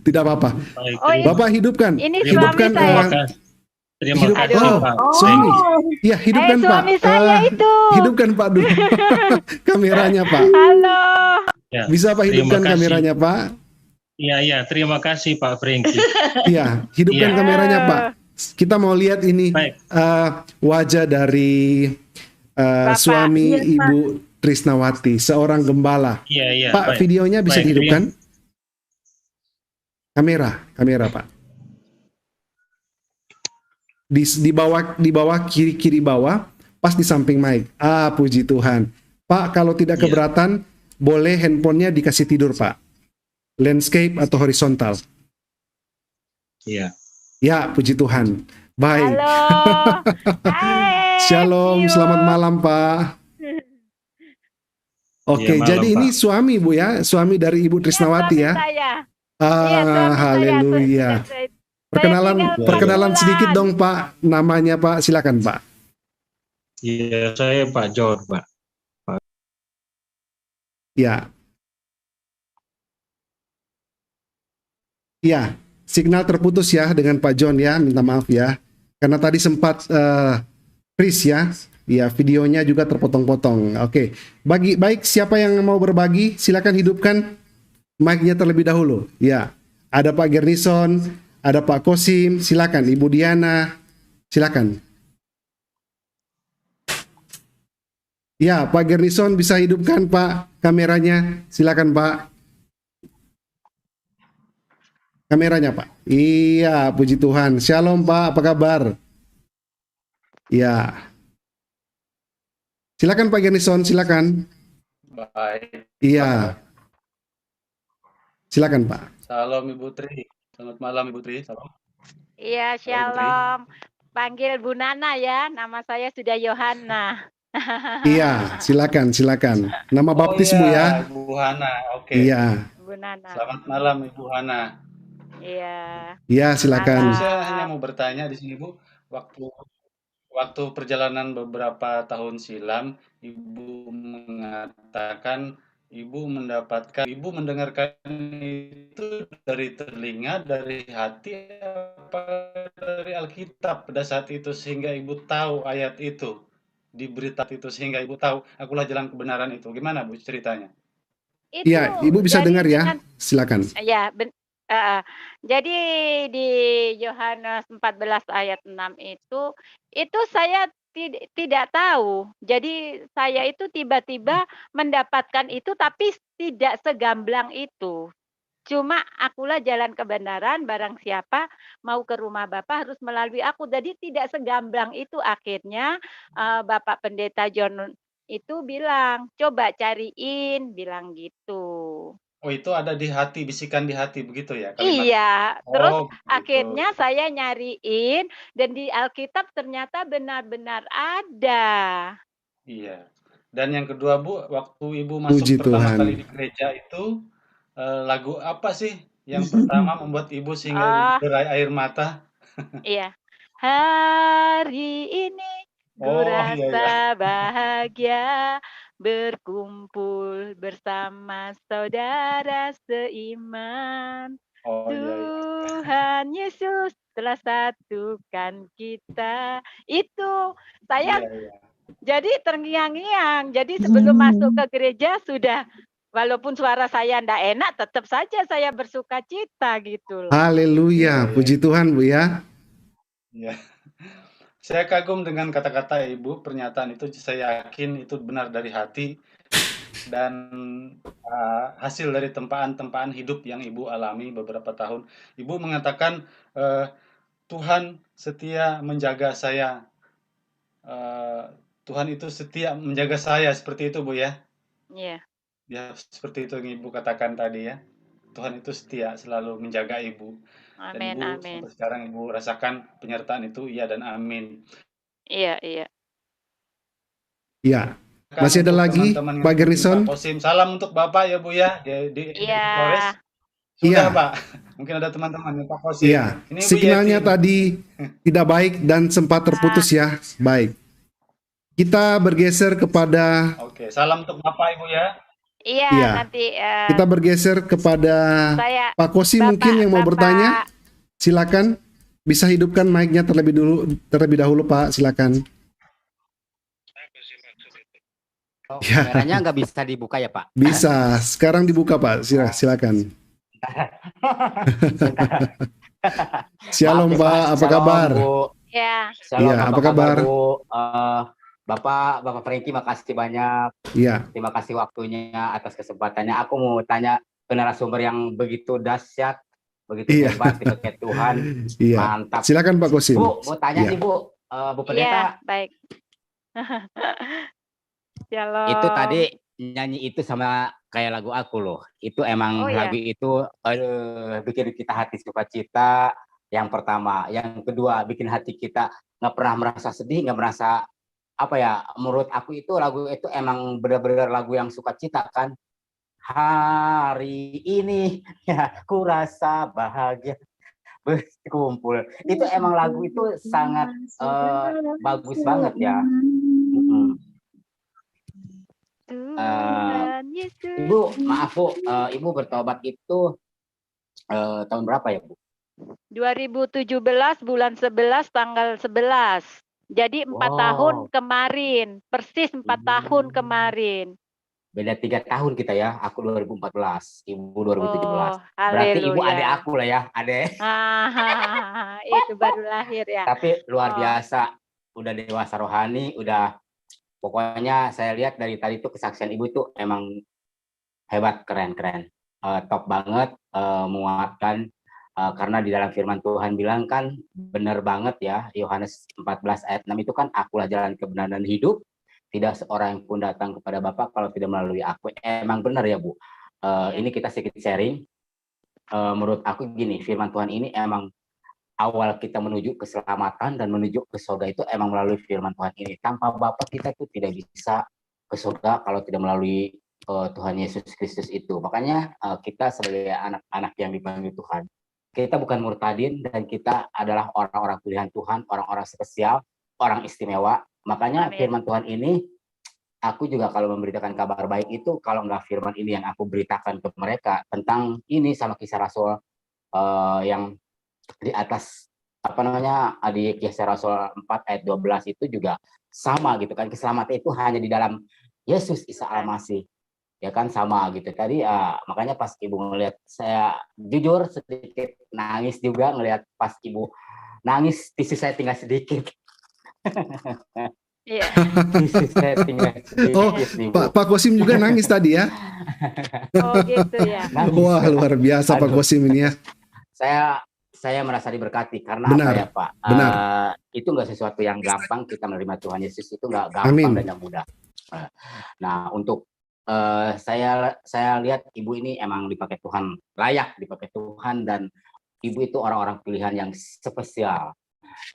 tidak apa-apa. baik. Oh, Bapak hidupkan, ini hidupkan, suami saya. Terima hidup. kasih Oh, Pak suami. Franky. Ya, hidupkan Pak. Suami saya itu. Hidupkan Pak dulu kameranya Pak. Halo. Ya, Bisa Pak terima hidupkan kasih. kameranya Pak. Iya, terima kasih Pak Franky. Iya, hidupkan Iya. kameranya Pak. Kita mau lihat ini Baik. wajah dari Bapak. suami Iya, Pak. Ibu Trisnawati, seorang gembala. Iya, Pak, baik. videonya bisa Baik, dihidupkan? Kamera Pak. Di bawah kiri bawah, pas di samping mic. Puji Tuhan. Pak, kalau tidak Iya. keberatan, boleh handphonenya dikasih tidur Pak. Landscape atau horizontal. Iya. Ya, puji Tuhan. Baik. Halo. Hai. Shalom, Cium. selamat malam Pak. Oke, Iya, malam, jadi ini Pak. suami Bu ya, suami dari Ibu Trisnawati ya. Suami saya. Iya, suami Haleluya. saya. Perkenalan tinggal 4 sedikit bulan. dong Pak, namanya Pak, silakan Pak. Iya, saya Pak Jor, Pak. Ya. Ya, signal terputus ya dengan Pak John ya, minta maaf ya. Karena tadi sempat freeze ya. Ya, videonya juga terpotong-potong. Oke. Baik, siapa yang mau berbagi, silakan hidupkan mic-nya terlebih dahulu. Ya. Ada Pak Gernison, ada Pak Kosim, silakan Ibu Diana. Silakan. Ya, Pak Gernison bisa hidupkan Pak kameranya. Silakan Pak. Kameranya Pak. Iya, puji Tuhan. Shalom Pak, apa kabar? Ya. Silakan Pak Gernison, silakan. Baik. Iya. Silakan Pak. Salam Ibu Tri. Selamat malam Ibu Tri. Salam. Iya, Baik, Putri. shalom. Panggil Bu Nana ya, nama saya sudah Yohana. Iya, silakan, silakan. Nama Oh baptis Bu iya, ya? Ibu Hana. Oke. Iya, Bu Nana. Selamat malam, Ibu Hana. Iya, iya Ibu, silakan. saya hanya malam. mau bertanya di sini, Bu. Waktu waktu perjalanan beberapa tahun silam, Ibu mengatakan Ibu mendengarkan itu dari telinga, dari hati, apa dari Alkitab pada saat itu sehingga Ibu tahu ayat itu, diberita itu sehingga Ibu tahu, akulah jalan kebenaran itu. Gimana, Bu, ceritanya? Itu Iya, Ibu bisa jadi dengar ya? dengan Silakan. ya heeh. Jadi di Yohanes 14 ayat 6 itu saya tidak tahu. Jadi saya itu tiba-tiba mendapatkan itu tapi tidak segamblang itu. Cuma akulah jalan kebenaran, barang siapa mau ke rumah Bapa harus melalui aku. Jadi tidak segamblang itu akhirnya, Bapak Pendeta John itu bilang, "Coba cariin," bilang gitu. Oh, itu ada di hati, bisikan di hati begitu ya kalimat? Iya, terus Oh, begitu. akhirnya saya nyariin dan di Alkitab ternyata benar-benar ada. Iya. Dan yang kedua, Bu, waktu Ibu masuk Puji pertama kali di Tuhan. gereja itu, lagu apa sih yang pertama membuat Ibu sehingga Ibu Oh, berai air mata? iya. Hari ini ku Oh, iya iya. rasa bahagia berkumpul bersama saudara seiman. Oh, iya iya. Tuhan Yesus telah satukan kita. Itu saya Iya iya. jadi terngiang-ngiang. Jadi sebelum masuk ke gereja sudah walaupun suara saya ndak enak tetap saja saya bersukacita gitu loh. Iya Haleluya, iya. puji Tuhan Bu ya. Iya. Saya kagum dengan kata-kata Ibu, pernyataan itu saya yakin itu benar dari hati dan, hasil dari tempaan-tempaan hidup yang Ibu alami beberapa tahun. Ibu mengatakan, Tuhan setia menjaga saya, Tuhan itu setia menjaga saya, seperti itu, Bu, ya? Iya. Ya, seperti itu yang Ibu katakan tadi ya. Tuhan itu setia selalu menjaga Ibu, dan Amin Ibu amin. sampai sekarang Ibu rasakan penyertaan itu, iya dan amin. Iya iya. Iya. Kan Masih ada untuk lagi teman-teman yang Pak seperti Garnison? Pak Kosim, salam untuk Bapak ya, Bu, ya, di Iya. Flores. Sudah, Iya, Pak. Mungkin ada teman-teman nih, Pak Kosim. iya. Ini Ibu Signalnya Yeti. tadi tidak baik dan sempat terputus ya. Baik. Kita bergeser kepada Oke, salam untuk Bapak, Ibu ya. Iya, Iya. nanti kita bergeser kepada saya Pak Kosi mungkin yang mau bertanya. Silakan. Bisa hidupkan mic-nya terlebih dahulu Pak, silakan. Oh, Ya. kameranya nggak bisa dibuka ya Pak? Bisa. Sekarang dibuka Pak. Silakan. Shalom Maaf ya, Pak, apa Shalom, kabar? Bu. Ya. Shalom, Iya, apa kabar? Bu? Bapak Franky, makasih banyak. Iya. Terima kasih waktunya atas kesempatannya. Aku mau tanya ke narasumber yang begitu dahsyat, begitu Iya. hebat, dipakai Tuhan. Iya. Mantap. Silakan Pak Kosim. Bu, mau tanya Iya. nih Bu, Bu Iya, Pendeta. baik. Shalom. Itu tadi nyanyi itu sama kayak lagu aku loh. Itu emang Oh, iya. lagu itu bikin kita hati sukacita. Yang pertama, yang kedua bikin hati kita nggak pernah merasa sedih, nggak merasa apa ya. Menurut aku itu lagu itu emang benar-benar lagu yang sukacita kan. Hari ini ya ku rasa bahagia berkumpul. Itu emang lagu itu sangat bagus banget ya. Tuhan Yesus. Ibu, maaf Bu, Ibu bertobat itu tahun berapa ya Bu? 2017 bulan 11 tanggal 11. Jadi 4 tahun kemarin, persis 4 tahun kemarin. Beda 3 tahun kita ya, aku 2014, Ibu 2017. Oh, Berarti Ibu haleluya. adek aku lah ya, adek. Itu baru lahir ya. Tapi luar biasa, udah dewasa rohani, udah pokoknya saya lihat dari tadi itu kesaksian Ibu itu emang hebat, keren, top banget, menguatkan. Karena di dalam firman Tuhan bilang kan benar banget ya, Yohanes 14 ayat 6 itu kan akulah jalan kebenaran dan hidup, tidak seorang pun datang kepada Bapa kalau tidak melalui aku. Emang benar ya Bu. Ini kita sedikit sharing. Menurut aku gini, firman Tuhan ini emang awal kita menuju keselamatan dan menuju ke surga itu emang melalui firman Tuhan ini. Tanpa Bapa kita tuh tidak bisa ke surga kalau tidak melalui Tuhan Yesus Kristus itu. Makanya kita sebagai anak-anak yang dipanggil Tuhan, kita bukan murtadin dan kita adalah orang-orang pilihan Tuhan, orang-orang spesial, orang istimewa. Makanya Amin. firman Tuhan ini, aku juga kalau memberitakan kabar baik itu, kalau nggak firman ini yang aku beritakan ke mereka tentang ini sama kisah Rasul yang di atas di Kisah Rasul 4 ayat 12 itu juga sama gitu kan, keselamatan itu hanya di dalam Yesus Isa Al-Masih, ya kan, sama gitu. Tadi makanya pas ibu ngelihat, saya jujur sedikit nangis juga ngelihat pas ibu nangis, tisu saya tinggal sedikit. Iya. Tisu saya tinggal sedikit Oh, nih, Bu. Pak Kosim juga nangis tadi ya. Oh gitu ya. Nangis. Wah, luar biasa Pak Aduh. Kosim ini ya. Saya merasa diberkati karena Benar, apa ya Pak? benar. Itu nggak sesuatu yang gampang, kita menerima Tuhan Yesus itu nggak gampang Amin. dan yang mudah. Nah, untuk saya lihat ibu ini emang dipakai Tuhan, layak dipakai Tuhan, dan ibu itu orang-orang pilihan yang spesial.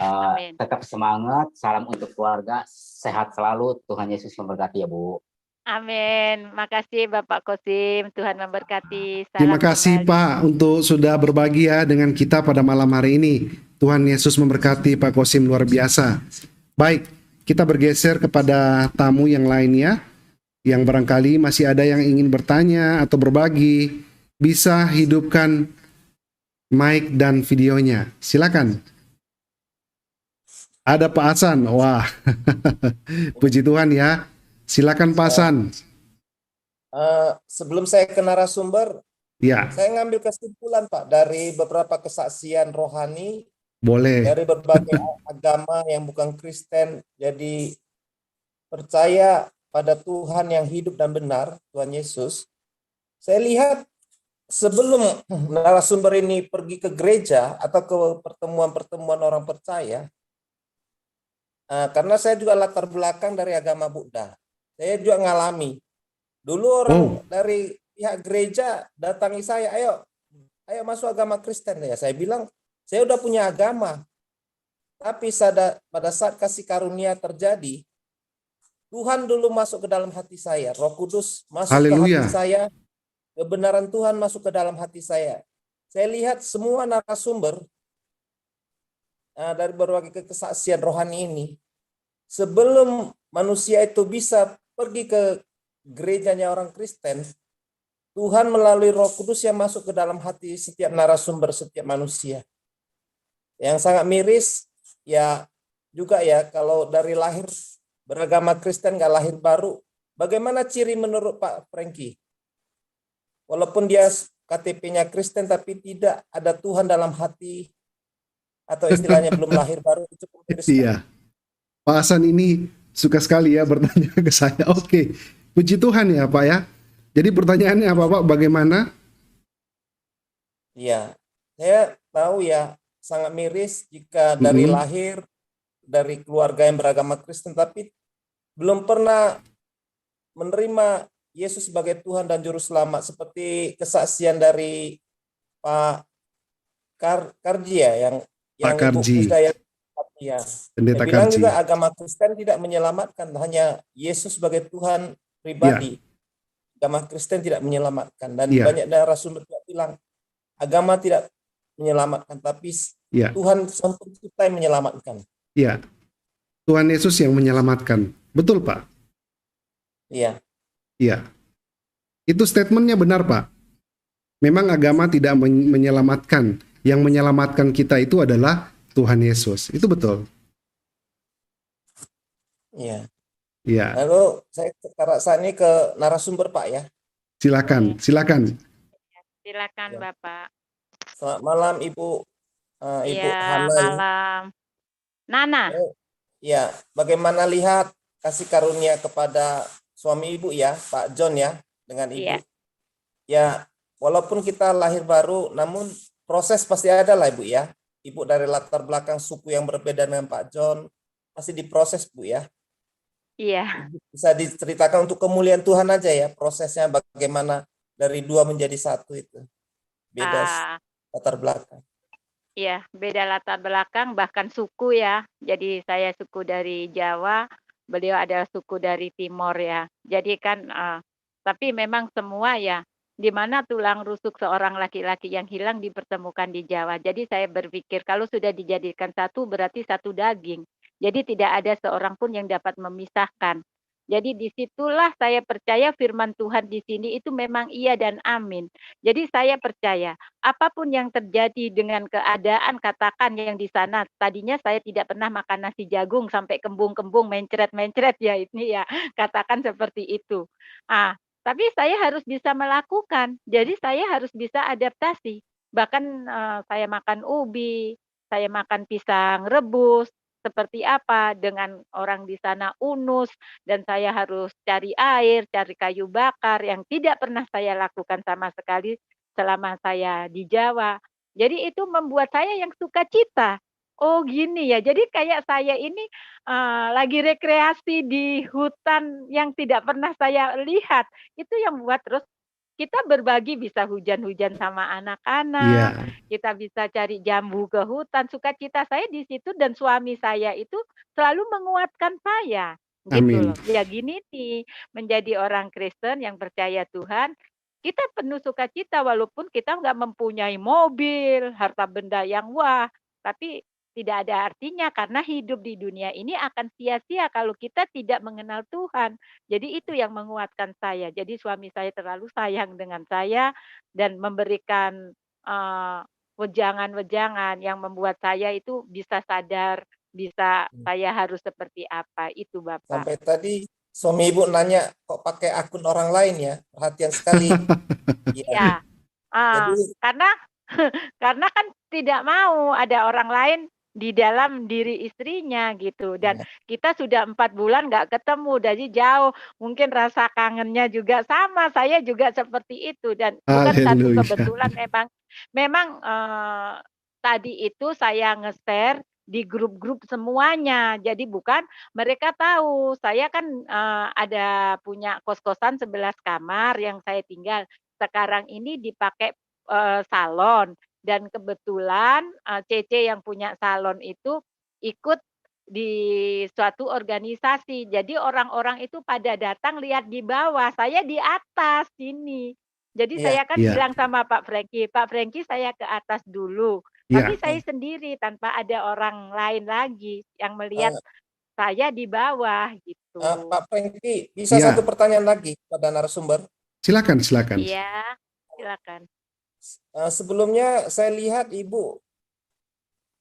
Amin. Tetap semangat, salam untuk keluarga, sehat selalu, Tuhan Yesus memberkati ya Bu. Amin. Makasih Bapak Kosim. Tuhan memberkati. Terima Salam kasih kembali. Pak untuk sudah berbagi ya dengan kita pada malam hari ini. Tuhan Yesus memberkati Pak Kosim luar biasa. Baik, kita bergeser kepada tamu yang lainnya, yang barangkali masih ada yang ingin bertanya atau berbagi. Bisa hidupkan mic dan videonya. Silakan. Ada Pak Hasan. Wah, puji Tuhan ya. Silakan Pak Hasan. Sebelum saya ke narasumber, Ya, saya ngambil kesimpulan Pak dari beberapa kesaksian rohani boleh. dari berbagai agama yang bukan Kristen, jadi percaya pada Tuhan yang hidup dan benar, Tuhan Yesus. Saya lihat sebelum narasumber ini pergi ke gereja atau ke pertemuan-pertemuan orang percaya, karena saya juga latar belakang dari agama Buddha, saya juga ngalami. Dulu orang dari pihak gereja datangi saya, ayo masuk agama Kristen ya. Saya bilang, saya udah punya agama. Tapi pada saat kasih karunia terjadi, Tuhan dulu masuk ke dalam hati saya. Roh Kudus masuk ke Haleluya. hati saya. Kebenaran Tuhan masuk ke dalam hati saya. Saya lihat semua narasumber dari berbagai kesaksian rohani ini, sebelum manusia itu bisa pergi ke gerejanya orang Kristen, Tuhan melalui Roh Kudus yang masuk ke dalam hati setiap narasumber, setiap manusia. Yang sangat miris ya juga ya, kalau dari lahir beragama Kristen nggak lahir baru, bagaimana ciri menurut Pak Franky? Walaupun dia KTP-nya Kristen tapi tidak ada Tuhan dalam hati, atau istilahnya belum lahir baru, itu cukup miris. Iya. Pak Hasan ini suka sekali ya bertanya ke saya. Oke. Puji Tuhan ya Pak ya. Jadi pertanyaannya apa Pak? Bagaimana? Ya, saya tahu ya, sangat miris jika dari lahir dari keluarga yang beragama Kristen tapi belum pernah menerima Yesus sebagai Tuhan dan Juru Selamat, seperti kesaksian dari Pak Karji ya, yang Pak Karji. Ya. Pendeta Dia bilang Karji. juga agama Kristen tidak menyelamatkan, hanya Yesus sebagai Tuhan pribadi. Agama Kristen tidak menyelamatkan, dan banyak narasumber juga bilang agama tidak menyelamatkan, tapi Tuhan Sang Pencipta yang menyelamatkan. Iya. Tuhan Yesus yang menyelamatkan. Betul Pak? Iya. Iya. Itu statementnya benar Pak. Memang agama tidak menyelamatkan. Yang menyelamatkan kita itu adalah Tuhan Yesus. Itu betul. Iya. Iya. Lalu saya sekarang saat ini ke narasumber Pak ya. Silakan, silakan. Silakan Bapak. Selamat malam Ibu. Ibu Hana. Malam. Nana. Ya, bagaimana lihat kasih karunia kepada suami Ibu ya, Pak John ya, dengan Ibu. Ya, walaupun kita lahir baru, namun proses pasti ada lah Ibu ya. Ibu dari latar belakang suku yang berbeda dengan Pak John, pasti diproses Bu ya. Iya. Bisa diceritakan untuk kemuliaan Tuhan aja ya, prosesnya bagaimana dari dua menjadi satu itu. Beda latar belakang. Iya, beda latar belakang bahkan suku ya. Jadi saya suku dari Jawa, beliau adalah suku dari Timor ya. Jadi kan tapi memang semua ya, di mana tulang rusuk seorang laki-laki yang hilang dipertemukan di Jawa. Jadi saya berpikir kalau sudah dijadikan satu berarti satu daging. Jadi tidak ada seorang pun yang dapat memisahkan. Jadi disitulah saya percaya firman Tuhan di sini itu memang iya dan amin. Jadi saya percaya apapun yang terjadi dengan keadaan katakan yang di sana, tadinya saya tidak pernah makan nasi jagung sampai kembung-kembung, mencret-mencret ya ini ya, katakan seperti itu. Tapi saya harus bisa melakukan, jadi saya harus bisa adaptasi. Bahkan, saya makan ubi, saya makan pisang rebus, seperti apa, dengan orang di sana unus, dan saya harus cari air, cari kayu bakar yang tidak pernah saya lakukan sama sekali selama saya di Jawa. Jadi itu membuat saya yang sukacita. Oh gini ya, jadi kayak saya ini, lagi rekreasi di hutan yang tidak pernah saya lihat. Itu yang buat terus kita berbagi bisa hujan-hujan sama anak-anak, Iya, kita bisa cari jambu ke hutan, sukacita saya di situ dan suami saya itu selalu menguatkan saya, gitu amin. loh. Ya gini nih, menjadi orang Kristen yang percaya Tuhan, kita penuh sukacita walaupun kita nggak mempunyai mobil, harta benda yang wah, tapi tidak ada artinya karena hidup di dunia ini akan sia-sia kalau kita tidak mengenal Tuhan. Jadi itu yang menguatkan saya. Jadi suami saya terlalu sayang dengan saya dan memberikan, wejangan-wejangan yang membuat saya itu bisa sadar, bisa saya harus seperti apa, itu Bapak. Sampai tadi suami ibu nanya kok pakai akun orang lain ya, perhatian sekali. Iya, Iya, jadi karena karena kan tidak mau ada orang lain di dalam diri istrinya gitu dan ya, kita sudah 4 bulan nggak ketemu, jadi jauh. Mungkin rasa kangennya juga sama, saya juga seperti itu dan bukan satu Haleluya. kebetulan memang memang, tadi itu saya nge-share di grup-grup semuanya. Jadi bukan mereka tahu saya kan, ada punya kos-kosan 11 kamar yang saya tinggal. Sekarang ini dipakai, salon dan kebetulan, Cece yang punya salon itu ikut di suatu organisasi. Jadi orang-orang itu pada datang lihat di bawah, saya di atas sini. Jadi iya, saya kan Iya, bilang sama Pak Franky saya ke atas dulu, tapi iya. saya sendiri tanpa ada orang lain lagi yang melihat eh, saya di bawah gitu. Pak Franky, bisa satu Iya, pertanyaan lagi pada narasumber. silakan, silakan. Iya, silakan. Sebelumnya saya lihat ibu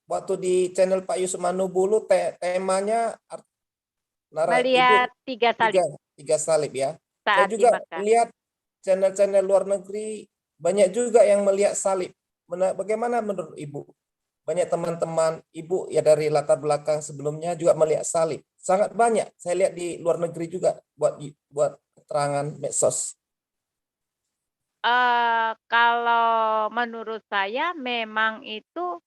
waktu di channel Pak Yusuf Manubulu temanya ibu Melihat 3 tiga salib tiga salib ya. Saya saat di juga Mekah. lihat channel-channel luar negeri banyak juga yang melihat salib. Bagaimana menurut ibu? Banyak teman-teman ibu ya dari latar belakang sebelumnya juga melihat salib. Sangat banyak. Saya lihat di luar negeri juga buat keterangan medsos. Kalau menurut saya memang itu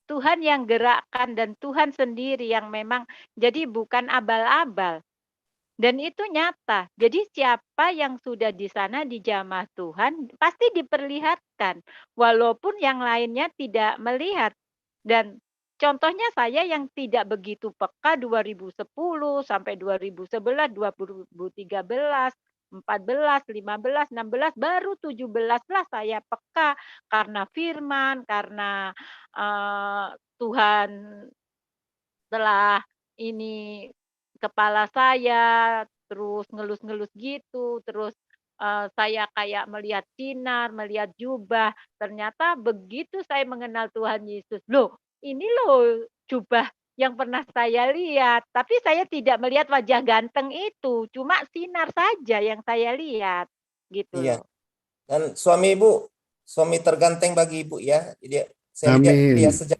Tuhan yang gerakkan dan Tuhan sendiri yang memang jadi bukan abal-abal dan itu nyata. Jadi siapa yang sudah di sana di jamah Tuhan pasti diperlihatkan walaupun yang lainnya tidak melihat. Dan contohnya saya yang tidak begitu peka 2010 sampai 2011, 2013, 14, 15, 16, baru 17 lah saya peka karena firman, karena, Tuhan telah ini kepala saya, terus ngelus-ngelus gitu, terus, saya kayak melihat sinar, melihat jubah, ternyata begitu saya mengenal Tuhan Yesus, "Loh, ini loh jubah yang pernah saya lihat." Tapi saya tidak melihat wajah ganteng itu, cuma sinar saja yang saya lihat, gitu Iya. loh. Dan suami ibu, suami terganteng bagi ibu ya. Jadi saya lihat dia Amin. sejak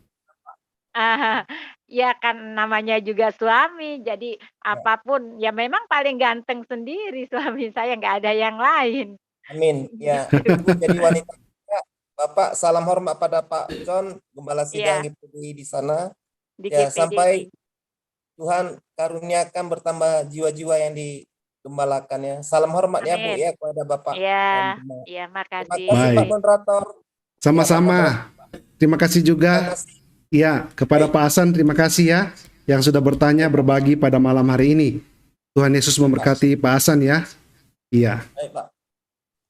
Ya kan namanya juga suami, jadi ya. apapun ya memang paling ganteng sendiri suami saya, nggak ada yang lain, Amin. Ya, gitu. ibu jadi wanita. Ya, Bapak salam hormat pada Pak John, gembala sidang Iya, GPDI di sana. di Ya, GPDI. sampai Tuhan karuniakan bertambah jiwa-jiwa yang digembalakan ya. Salam hormat ya Bu Amin. ya kepada Bapak Iya dan jemaat. iya Terima kasih Pak makasih. Baik, moderator. Ya Pak moderator. sama-sama. Terima kasih Terima juga kasih. ya kepada Pak Hasan, terima kasih ya yang sudah bertanya berbagi pada malam hari ini. Tuhan Yesus memberkati Pak Hasan ya. Iya. Baik, Pak.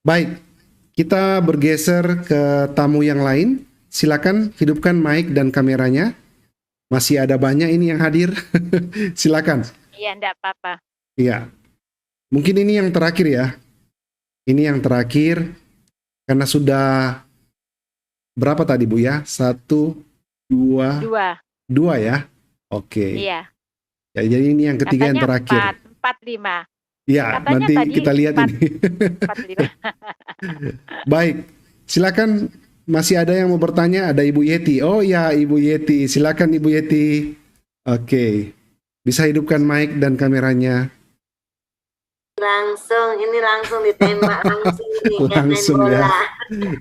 Baik, kita bergeser ke tamu yang lain. Silakan hidupkan mic dan kameranya. Masih ada banyak ini yang hadir. Silakan. Iya, enggak apa-apa. Iya. Mungkin ini yang terakhir ya. Ini yang terakhir karena sudah berapa tadi Bu ya? 1, 2, 2 ya. Oke. Iya. Ya, jadi ini yang ketiga yang Katanya terakhir. 4, 5. Ya, Katanya nanti tadi kita lihat 4, ini. 4, 5. Baik, silakan. Masih ada yang mau bertanya? Ada Ibu Yeti. Oh ya, Ibu Yeti. Silakan Ibu Yeti. Oke. Bisa hidupkan mic dan kameranya. Ini langsung ditembak langsung nih, kayak main Langsung bola. ya.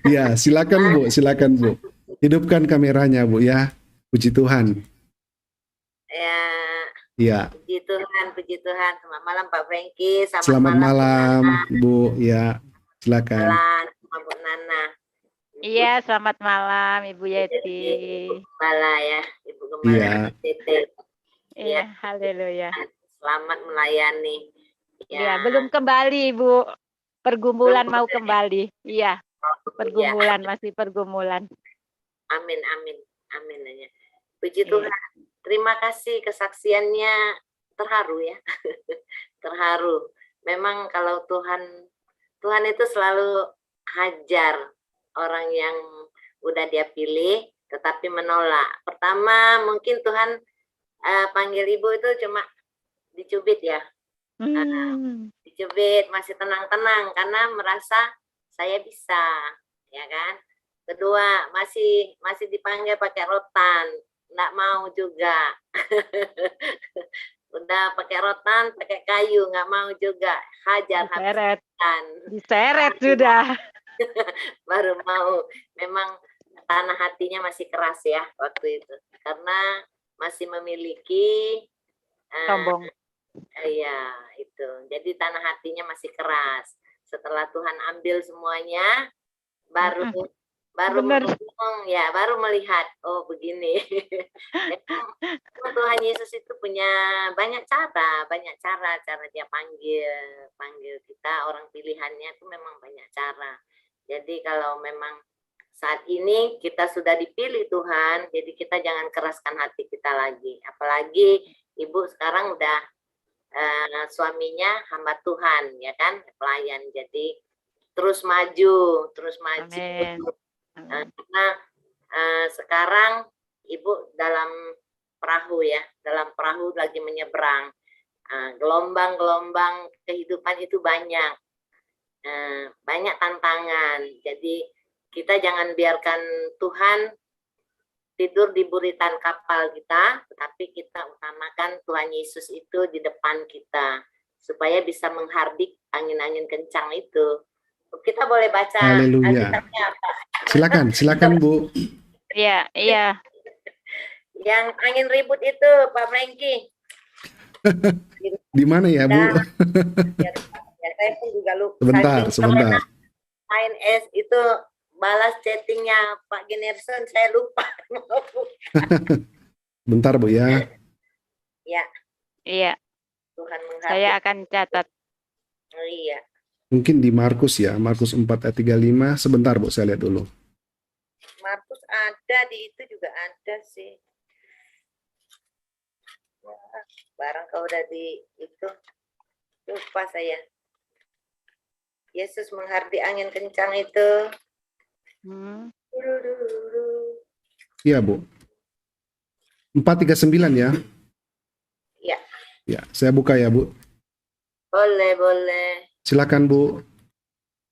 Ya, silakan Bu, silakan Bu. Hidupkan kameranya Bu ya. Puji Tuhan. Ya, Ya, puji Tuhan. Selamat malam Pak Franky, selamat malam Bu. Ya, silakan. Malam sama Bu Nana. Iya, selamat malam Ibu Yeti. Bala ya, Ibu Gembala Iya. Tete. Iya, haleluya. Selamat melayani. Iya, belum kembali Ibu. Pergumulan mau kembali. Iya, pergumulan, masih pergumulan. Amin, amin, amin aja. Puji Tuhan. Terima kasih kesaksiannya, terharu ya. Terharu. Memang kalau Tuhan itu selalu hajar orang yang udah dia pilih tetapi menolak. Pertama mungkin Tuhan panggil Ibu itu cuma dicubit ya. Dicubit masih tenang-tenang karena merasa saya bisa, ya kan. Kedua masih dipanggil pakai rotan, nggak mau juga. Udah pakai rotan, pakai kayu, nggak mau juga. Hajar Diseret. habiskan. Diseret sudah. Baru mau. Memang tanah hatinya masih keras ya waktu itu, karena masih memiliki Sombong. iya itu. Jadi tanah hatinya masih keras. Setelah Tuhan ambil semuanya, baru Benar. baru melihat, oh begini. Tuhan Yesus itu punya banyak cara dia panggil kita, orang pilihannya itu memang banyak cara. Jadi kalau memang saat ini kita sudah dipilih Tuhan, jadi kita jangan keraskan hati kita lagi. Apalagi Ibu sekarang udah suaminya hamba Tuhan, ya kan, pelayan. Jadi terus maju. Amin. Karena sekarang Ibu dalam perahu ya, dalam perahu lagi menyeberang. Gelombang-gelombang kehidupan itu banyak tantangan. Jadi kita jangan biarkan Tuhan tidur di buritan kapal kita, tetapi kita utamakan Tuhan Yesus itu di depan kita, supaya bisa menghardik angin-angin kencang itu. Kita boleh baca Haleluya. Alkitabnya apa? Silakan Bu. Iya. Yang angin ribut itu, Pak Franky. Di mana ya Bu? Ya, saya pun juga lupa. Sebentar. Main es itu balas chattingnya Pak Generson, saya lupa. Bentar Bu ya. Ya, Iya. Tuhan menghargai. Saya akan catat. Oh, iya. Mungkin di Markus ya, Markus 4 ayat 35. Sebentar Bu, saya lihat dulu. Markus ada, di itu juga ada sih. Barang kau udah di itu, lupa saya. Yesus menghardik angin kencang itu. Iya Bu. 439 ya. Iya. Ya, saya buka ya Bu. Boleh. Silakan Bu.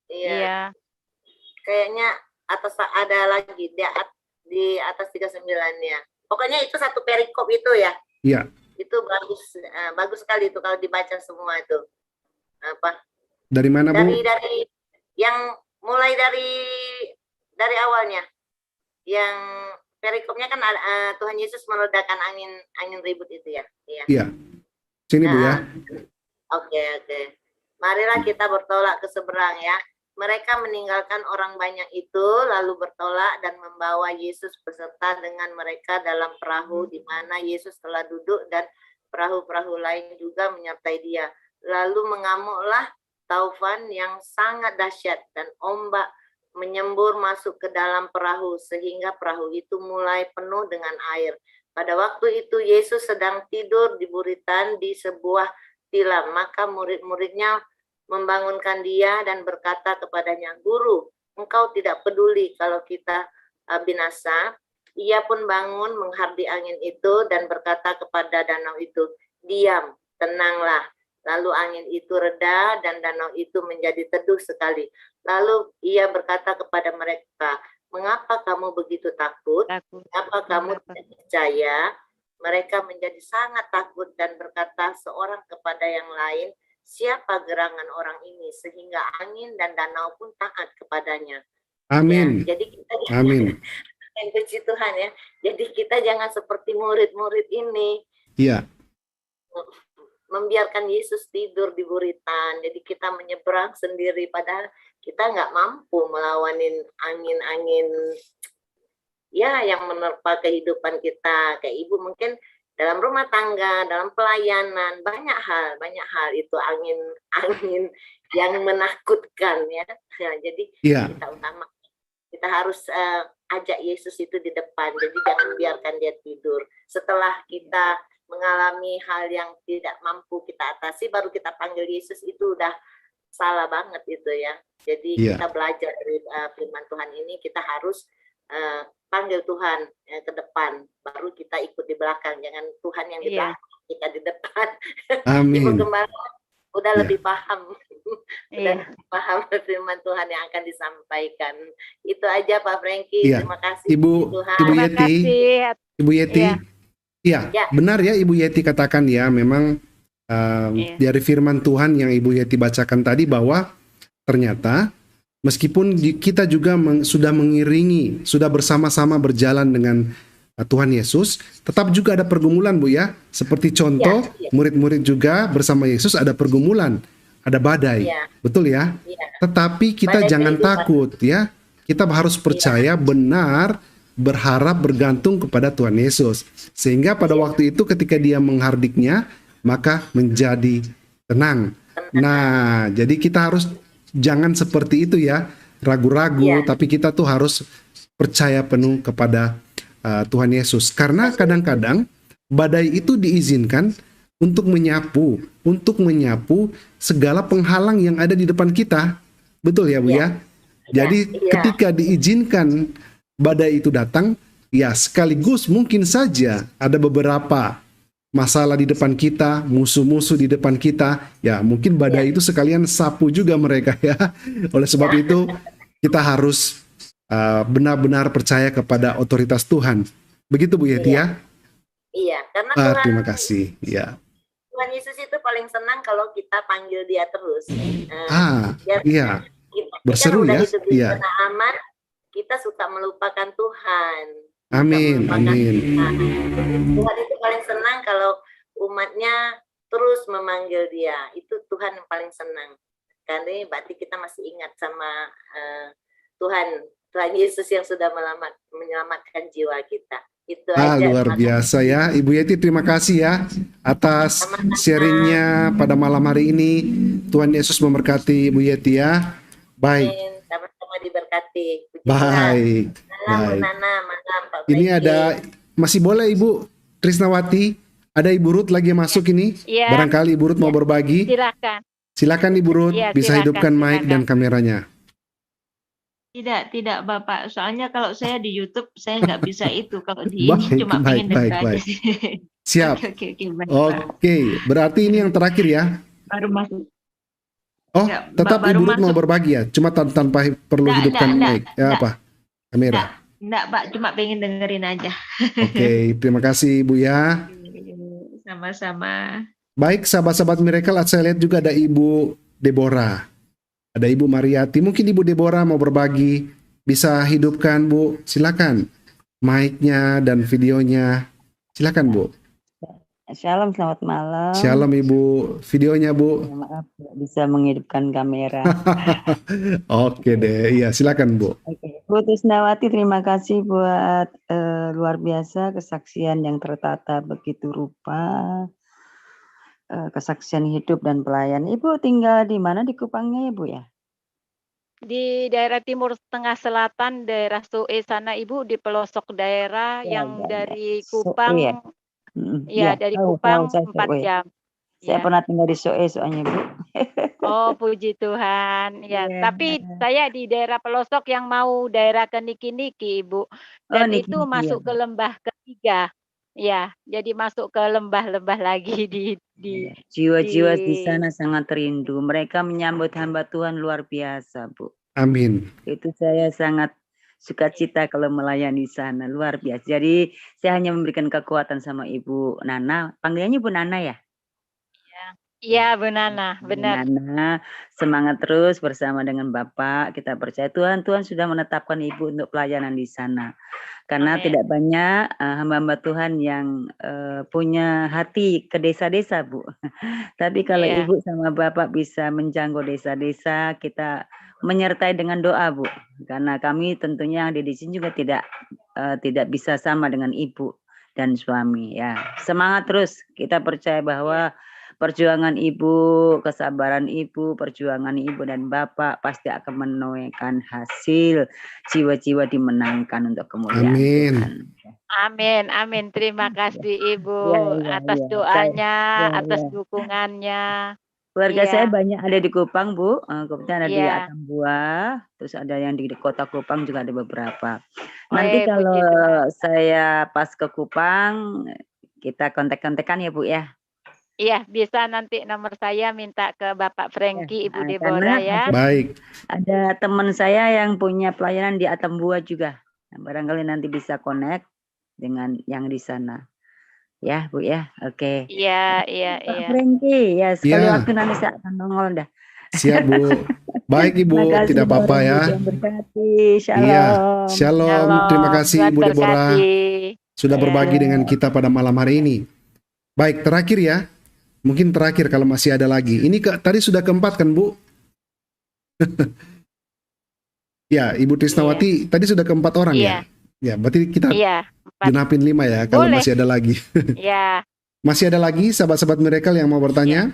Iya. Kayaknya atas ada lagi di atas 39-nya. Pokoknya itu satu perikop itu ya. Iya. Itu bagus sekali itu kalau dibaca semua itu. Apa? Dari mana Bu? Dari yang mulai dari awalnya. Yang perikopnya kan Tuhan Yesus meledakkan angin ribut itu ya. Iya. Sini Bu ya. Oke. Marilah kita bertolak ke seberang ya. mereka meninggalkan orang banyak itu, lalu bertolak dan membawa Yesus beserta dengan mereka dalam perahu di mana Yesus telah duduk, dan perahu-perahu lain juga menyertai dia. Lalu mengamuklah taufan yang sangat dahsyat, dan ombak menyembur masuk ke dalam perahu sehingga perahu itu mulai penuh dengan air. Pada waktu itu Yesus sedang tidur di buritan di sebuah tilam. Maka murid-muridnya membangunkan dia dan berkata kepadanya, "Guru, engkau tidak peduli kalau kita binasa?" Ia pun bangun menghardi angin itu dan berkata kepada danau itu, "Diam, tenanglah." Lalu angin itu reda dan danau itu menjadi teduh sekali. Lalu ia berkata kepada mereka, "Mengapa kamu begitu takut? Mengapa kamu tidak percaya?" Mereka menjadi sangat takut dan berkata seorang kepada yang lain, "Siapa gerangan orang ini sehingga angin dan danau pun taat kepadanya?" Amin. Ya, jadi kita Amin. puji Tuhan ya. Jadi kita jangan seperti murid-murid ini. Iya. Membiarkan Yesus tidur di buritan, jadi kita menyeberang sendiri, padahal kita nggak mampu melawanin angin-angin ya yang menerpa kehidupan kita. Kayak ibu mungkin dalam rumah tangga, dalam pelayanan, banyak hal itu angin yang menakutkan ya. Jadi kita utama, kita harus ajak Yesus itu di depan, jadi jangan biarkan dia tidur. Setelah kita mengalami hal yang tidak mampu kita atasi, baru kita panggil Yesus, itu udah salah banget itu ya. Jadi kita belajar dari firman Tuhan ini, kita harus panggil Tuhan ke depan, baru kita ikut di belakang. Jangan Tuhan yang di belakang, kita di depan. Amin. Ibu Gembala udah lebih paham, udah paham firman Tuhan yang akan disampaikan. Itu aja Pak Franky. Terima kasih Ibu Yeti. Ibu Yeti. Iya, benar ya Ibu Yeti katakan ya, memang dari firman Tuhan yang Ibu Yeti bacakan tadi, bahwa ternyata meskipun kita juga sudah mengiringi, sudah bersama-sama berjalan dengan Tuhan Yesus, tetap juga ada pergumulan Bu ya. Seperti contoh murid-murid juga bersama Yesus ada pergumulan, ada badai, betul ya? Tetapi kita jangan takut ya, kita harus percaya benar, berharap, bergantung kepada Tuhan Yesus, sehingga pada waktu itu ketika dia menghardiknya, maka menjadi tenang. Nah, jadi kita harus jangan seperti itu ya, ragu-ragu, tapi kita tuh harus percaya penuh kepada Tuhan Yesus, karena kadang-kadang badai itu diizinkan untuk menyapu segala penghalang yang ada di depan kita, betul ya Bu ya? Jadi ketika diizinkan badai itu datang, ya sekaligus mungkin saja ada beberapa masalah di depan kita, musuh-musuh di depan kita, ya mungkin badai itu sekalian sapu juga mereka ya. Oleh sebab itu kita harus benar-benar percaya kepada otoritas Tuhan. Begitu Bu Yeti ya? Iya, karena Tuhan, terima kasih. Ya. Tuhan Yesus itu paling senang kalau kita panggil dia terus. Iya. Berseru kan ya. Iya. Aman. Kita suka melupakan Tuhan. Amin, amin. Tuhan itu paling senang kalau umatnya terus memanggil dia. Itu Tuhan yang paling senang. Karena berarti kita masih ingat sama Tuhan Yesus yang sudah menyelamatkan jiwa kita. Itu aja. Luar biasa ya. Ibu Yeti, terima kasih ya atas sharingnya pada malam hari ini. Tuhan Yesus memberkati Ibu Yeti ya. Baik. Sama-sama diberkati. Baik. Baik. Ini ada, masih boleh Ibu Trisnawati? Ada Ibu Ruth lagi masuk ini? Barangkali Ibu Ruth mau berbagi. Silakan Ibu Ruth, bisa hidupkan mic dan kameranya. Tidak Bapak. Soalnya kalau saya di YouTube saya nggak bisa itu. Kalau di ini cuma pengen dengar aja sih. Siap. Oke, berarti ini yang terakhir ya. Baru masuk. Oh, ya, tetap Ibu Ruth mau berbagi ya? Cuma tanpa perlu hidupkan mic. Apa? Kamera. Enggak, Pak. Cuma pengen dengerin aja. Oke, terima kasih Ibu ya. Sama-sama. Baik, sahabat-sahabat Miracle, saya lihat juga ada Ibu Deborah. Ada Ibu Mariati. Mungkin Ibu Deborah mau berbagi. Bisa hidupkan Bu. Silakan. Mic-nya dan videonya. Silakan Bu. Shalom, selamat malam. Shalom Ibu. Videonya Bu. Ya, maaf nggak bisa menghidupkan kamera. Oke deh, iya silakan Bu. Oke, Bu Trisnawati, terima kasih buat luar biasa kesaksian yang tertata begitu rupa, kesaksian hidup dan pelayan. Ibu tinggal di mana di Kupangnya ya Bu ya? Di daerah Timur Tengah Selatan, daerah Soe sana Ibu, di pelosok daerah Ya, yang ya, ya. dari Soe ya. Kupang, Ya, ya dari tahu Kupang saya 4 Soe. jam. Saya Ya. pernah tinggal di Soe soalnya Bu. Oh, puji Tuhan. Ya, Iya. tapi saya di daerah pelosok yang mau daerah ke Niki-Niki, Ibu. Oh, Dan Niki itu ya. masuk ke lembah ketiga. Ya, jadi masuk ke lembah-lembah lagi di Jiwa-jiwa di sana sangat rindu. Mereka menyambut hamba Tuhan luar biasa, Bu. Amin. Itu saya sangat sukacita kalau melayani sana, luar biasa. Jadi saya hanya memberikan kekuatan sama Ibu Nana. Panggilannya Ibu Nana ya? Iya, Bu Nana, benar. Nana, semangat terus bersama dengan Bapak. Kita percaya Tuhan sudah menetapkan Ibu untuk pelayanan di sana. Karena Amin. tidak banyak hamba-hamba Tuhan yang punya hati ke desa-desa, Bu. Tapi kalau Iya. Ibu sama Bapak bisa menjangkau desa-desa, kita menyertai dengan doa, Bu. Karena kami tentunya yang di sini juga tidak bisa sama dengan Ibu dan suami ya. Semangat terus. Kita percaya bahwa perjuangan Ibu, kesabaran Ibu, perjuangan Ibu dan Bapak pasti akan menuaikan hasil. Jiwa-jiwa dimenangkan untuk kemuliaan Amin. Tuhan. Amin, amin. Terima kasih Ibu Ya, atas ya. doanya, Ya, atas ya. dukungannya. Keluarga Iya. saya banyak ada di Kupang, Bu. Kebetulan ada di Iya. Atambua, terus ada yang di kota Kupang juga ada beberapa. Nanti kalau puji Tuhan. saya pas ke Kupang, kita kontak-kontakan ya, Bu ya. Iya, bisa nanti nomor saya minta ke Bapak Franky, Ibu Karena Deborah ya. Baik. ada teman saya yang punya pelayanan di Atambua juga. Nah, barangkali nanti bisa connect dengan yang di sana. Ya, Bu ya. Oke. Iya, Pak iya. Franky, ya sekali Iya. waktu nanti saya akan nongol dah. Siap Bu. Baik Ibu, Makasih, tidak apa-apa Tuhan ya. berkati. Shalom. Iya. Shalom. Terima Shalom, kasih Tuhan Ibu Deborah berkati. sudah Ya. berbagi dengan kita pada malam hari ini. Baik, terakhir ya. Mungkin terakhir kalau masih ada lagi. Ini tadi sudah keempat kan Bu? Ya, Ibu Trisnawati tadi sudah keempat orang Iya. ya? Ya, berarti kita Iya, 4. genapin 5 ya kalau Boleh. masih ada lagi. Iya, Masih ada lagi sahabat-sahabat Miracle yang mau bertanya?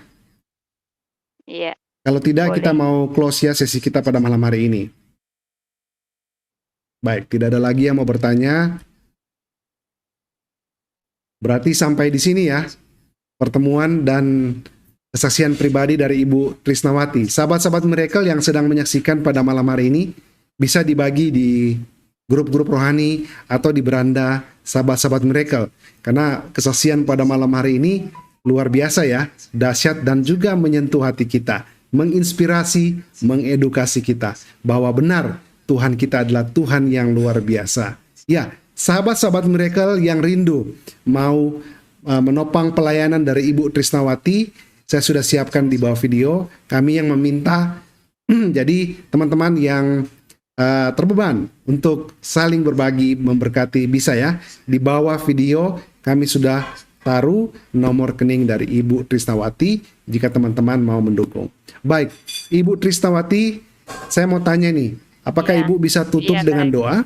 iya. Kalau tidak Boleh. kita mau close ya sesi kita pada malam hari ini. Baik, tidak ada lagi yang mau bertanya. Berarti sampai di sini ya pertemuan dan kesaksian pribadi dari Ibu Trisnawati. Sahabat-sahabat Miracle yang sedang menyaksikan pada malam hari ini bisa dibagi di grup-grup rohani atau di beranda sahabat-sahabat Miracle. Karena kesaksian pada malam hari ini luar biasa ya, dahsyat dan juga menyentuh hati kita, menginspirasi, mengedukasi kita bahwa benar Tuhan kita adalah Tuhan yang luar biasa. Ya, sahabat-sahabat Miracle yang rindu mau menopang pelayanan dari Ibu Trisnawati, saya sudah siapkan di bawah video. Kami yang meminta, jadi teman-teman yang terbeban untuk saling berbagi, memberkati, bisa ya. Di bawah video kami sudah taruh nomor rekening dari Ibu Trisnawati jika teman-teman mau mendukung. Baik, Ibu Trisnawati, saya mau tanya nih, apakah Iya. Ibu bisa tutup Iya, dengan baik. doa?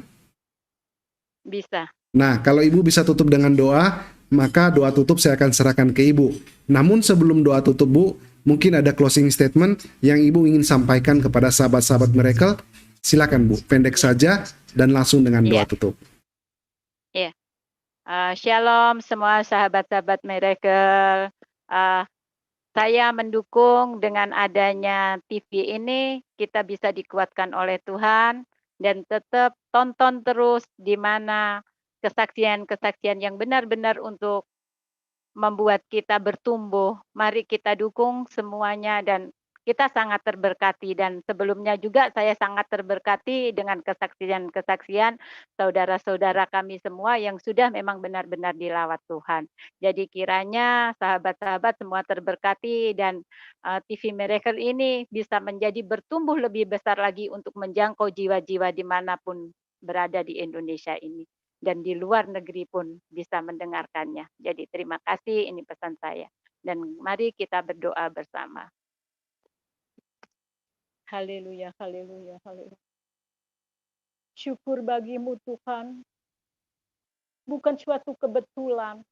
Bisa. Nah, kalau Ibu bisa tutup dengan doa, maka doa tutup saya akan serahkan ke Ibu. Namun sebelum doa tutup, Bu, mungkin ada closing statement yang Ibu ingin sampaikan kepada sahabat-sahabat Miracle. Silakan Bu, pendek saja dan langsung dengan doa tutup. Iya. Shalom semua sahabat-sahabat Miracle. Saya mendukung dengan adanya TV ini, kita bisa dikuatkan oleh Tuhan dan tetap tonton terus di mana kesaksian-kesaksian yang benar-benar untuk membuat kita bertumbuh. Mari kita dukung semuanya dan kita sangat terberkati, dan sebelumnya juga saya sangat terberkati dengan kesaksian-kesaksian saudara-saudara kami semua yang sudah memang benar-benar dilawat Tuhan. Jadi kiranya sahabat-sahabat semua terberkati dan TV Miracle ini bisa menjadi bertumbuh lebih besar lagi untuk menjangkau jiwa-jiwa dimanapun berada di Indonesia ini. dan di luar negeri pun bisa mendengarkannya. Jadi terima kasih, ini pesan saya. Dan mari kita berdoa bersama. Haleluya, haleluya, haleluya. Syukur bagimu Tuhan, bukan suatu kebetulan,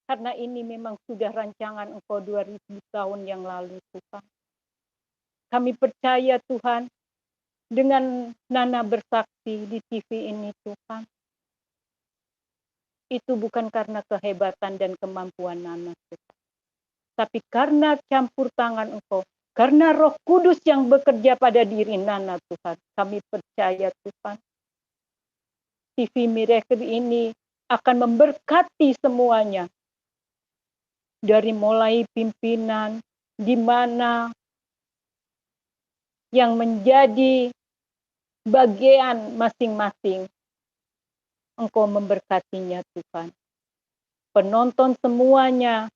karena ini memang sudah rancangan Engkau 2000 tahun yang lalu Tuhan. Kami percaya Tuhan, dengan Nana bersaksi di TV ini Tuhan, itu bukan karena kehebatan dan kemampuan Nana Tuhan, tapi karena campur tangan Engkau, karena Roh Kudus yang bekerja pada diri Nana Tuhan. Kami percaya Tuhan, TV Miracle ini akan memberkati semuanya. Dari mulai pimpinan, di mana yang menjadi bagian masing-masing, Engkau memberkatinya Tuhan. Penonton semuanya,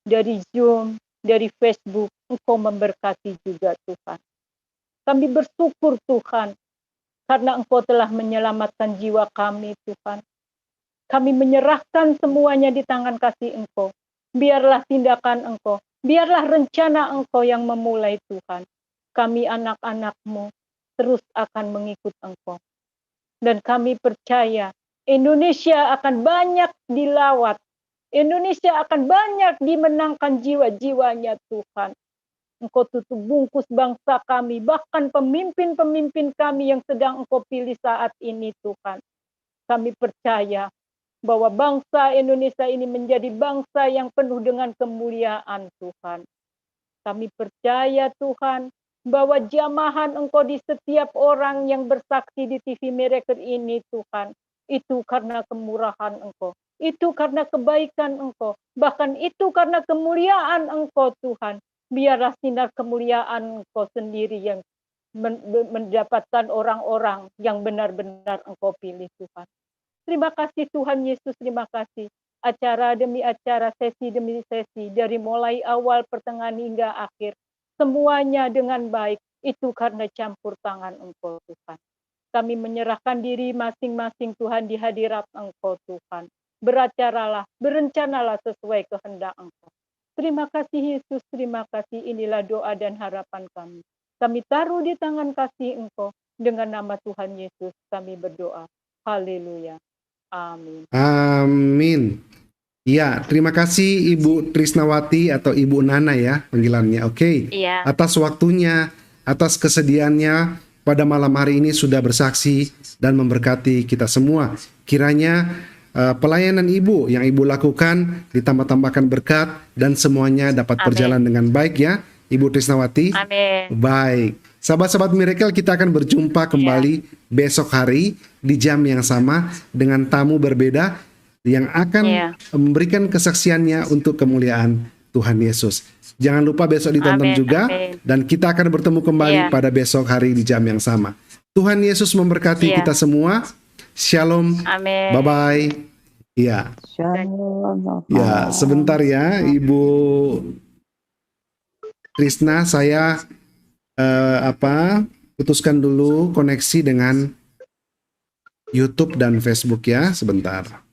dari Zoom, dari Facebook, Engkau memberkati juga Tuhan. Kami bersyukur Tuhan, karena Engkau telah menyelamatkan jiwa kami Tuhan. Kami menyerahkan semuanya di tangan kasih Engkau. Biarlah tindakan Engkau, biarlah rencana Engkau yang memulai Tuhan. Kami anak-anak-Mu terus akan mengikut Engkau. Dan kami percaya Indonesia akan banyak dilawat. Indonesia akan banyak dimenangkan jiwa-jiwanya Tuhan. Engkau tutup bungkus bangsa kami, bahkan pemimpin-pemimpin kami yang sedang Engkau pilih saat ini Tuhan. Kami percaya bahwa bangsa Indonesia ini menjadi bangsa yang penuh dengan kemuliaan Tuhan. Kami percaya Tuhan, bahwa jamahan Engkau di setiap orang yang bersaksi di TV Miracle ini Tuhan, itu karena kemurahan Engkau, itu karena kebaikan Engkau, bahkan itu karena kemuliaan Engkau Tuhan. Biarlah sinar kemuliaan Engkau sendiri yang mendapatkan orang-orang yang benar-benar Engkau pilih Tuhan. Terima kasih Tuhan Yesus, terima kasih. Acara demi acara, sesi demi sesi, dari mulai awal, pertengahan hingga akhir, semuanya dengan baik, itu karena campur tangan Engkau Tuhan. Kami menyerahkan diri masing-masing Tuhan di hadirat Engkau Tuhan. Beracaralah, berencanalah sesuai kehendak Engkau. Terima kasih Yesus, terima kasih. Inilah doa dan harapan kami. Kami taruh di tangan kasih Engkau. Dengan nama Tuhan Yesus kami berdoa. Haleluya. Amin. Amin. Ya, terima kasih Ibu Trisnawati atau Ibu Nana ya panggilannya. Oke. Iya. Atas waktunya, atas kesediaannya pada malam hari ini sudah bersaksi dan memberkati kita semua. Kiranya pelayanan Ibu yang Ibu lakukan ditambah-tambahkan berkat dan semuanya dapat berjalan dengan baik ya, Ibu Trisnawati. Amin. Baik. Sahabat-sahabat Miracle, kita akan berjumpa kembali besok hari di jam yang sama dengan tamu berbeda yang akan memberikan kesaksiannya untuk kemuliaan Tuhan Yesus. Jangan lupa besok ditonton juga. Dan kita akan bertemu kembali pada besok hari di jam yang sama. Tuhan Yesus memberkati kita semua. Shalom. Amin. Bye-bye. Ya. Shalom. Ya, sebentar ya Ibu Trisna, saya putuskan dulu koneksi dengan YouTube dan Facebook ya, sebentar.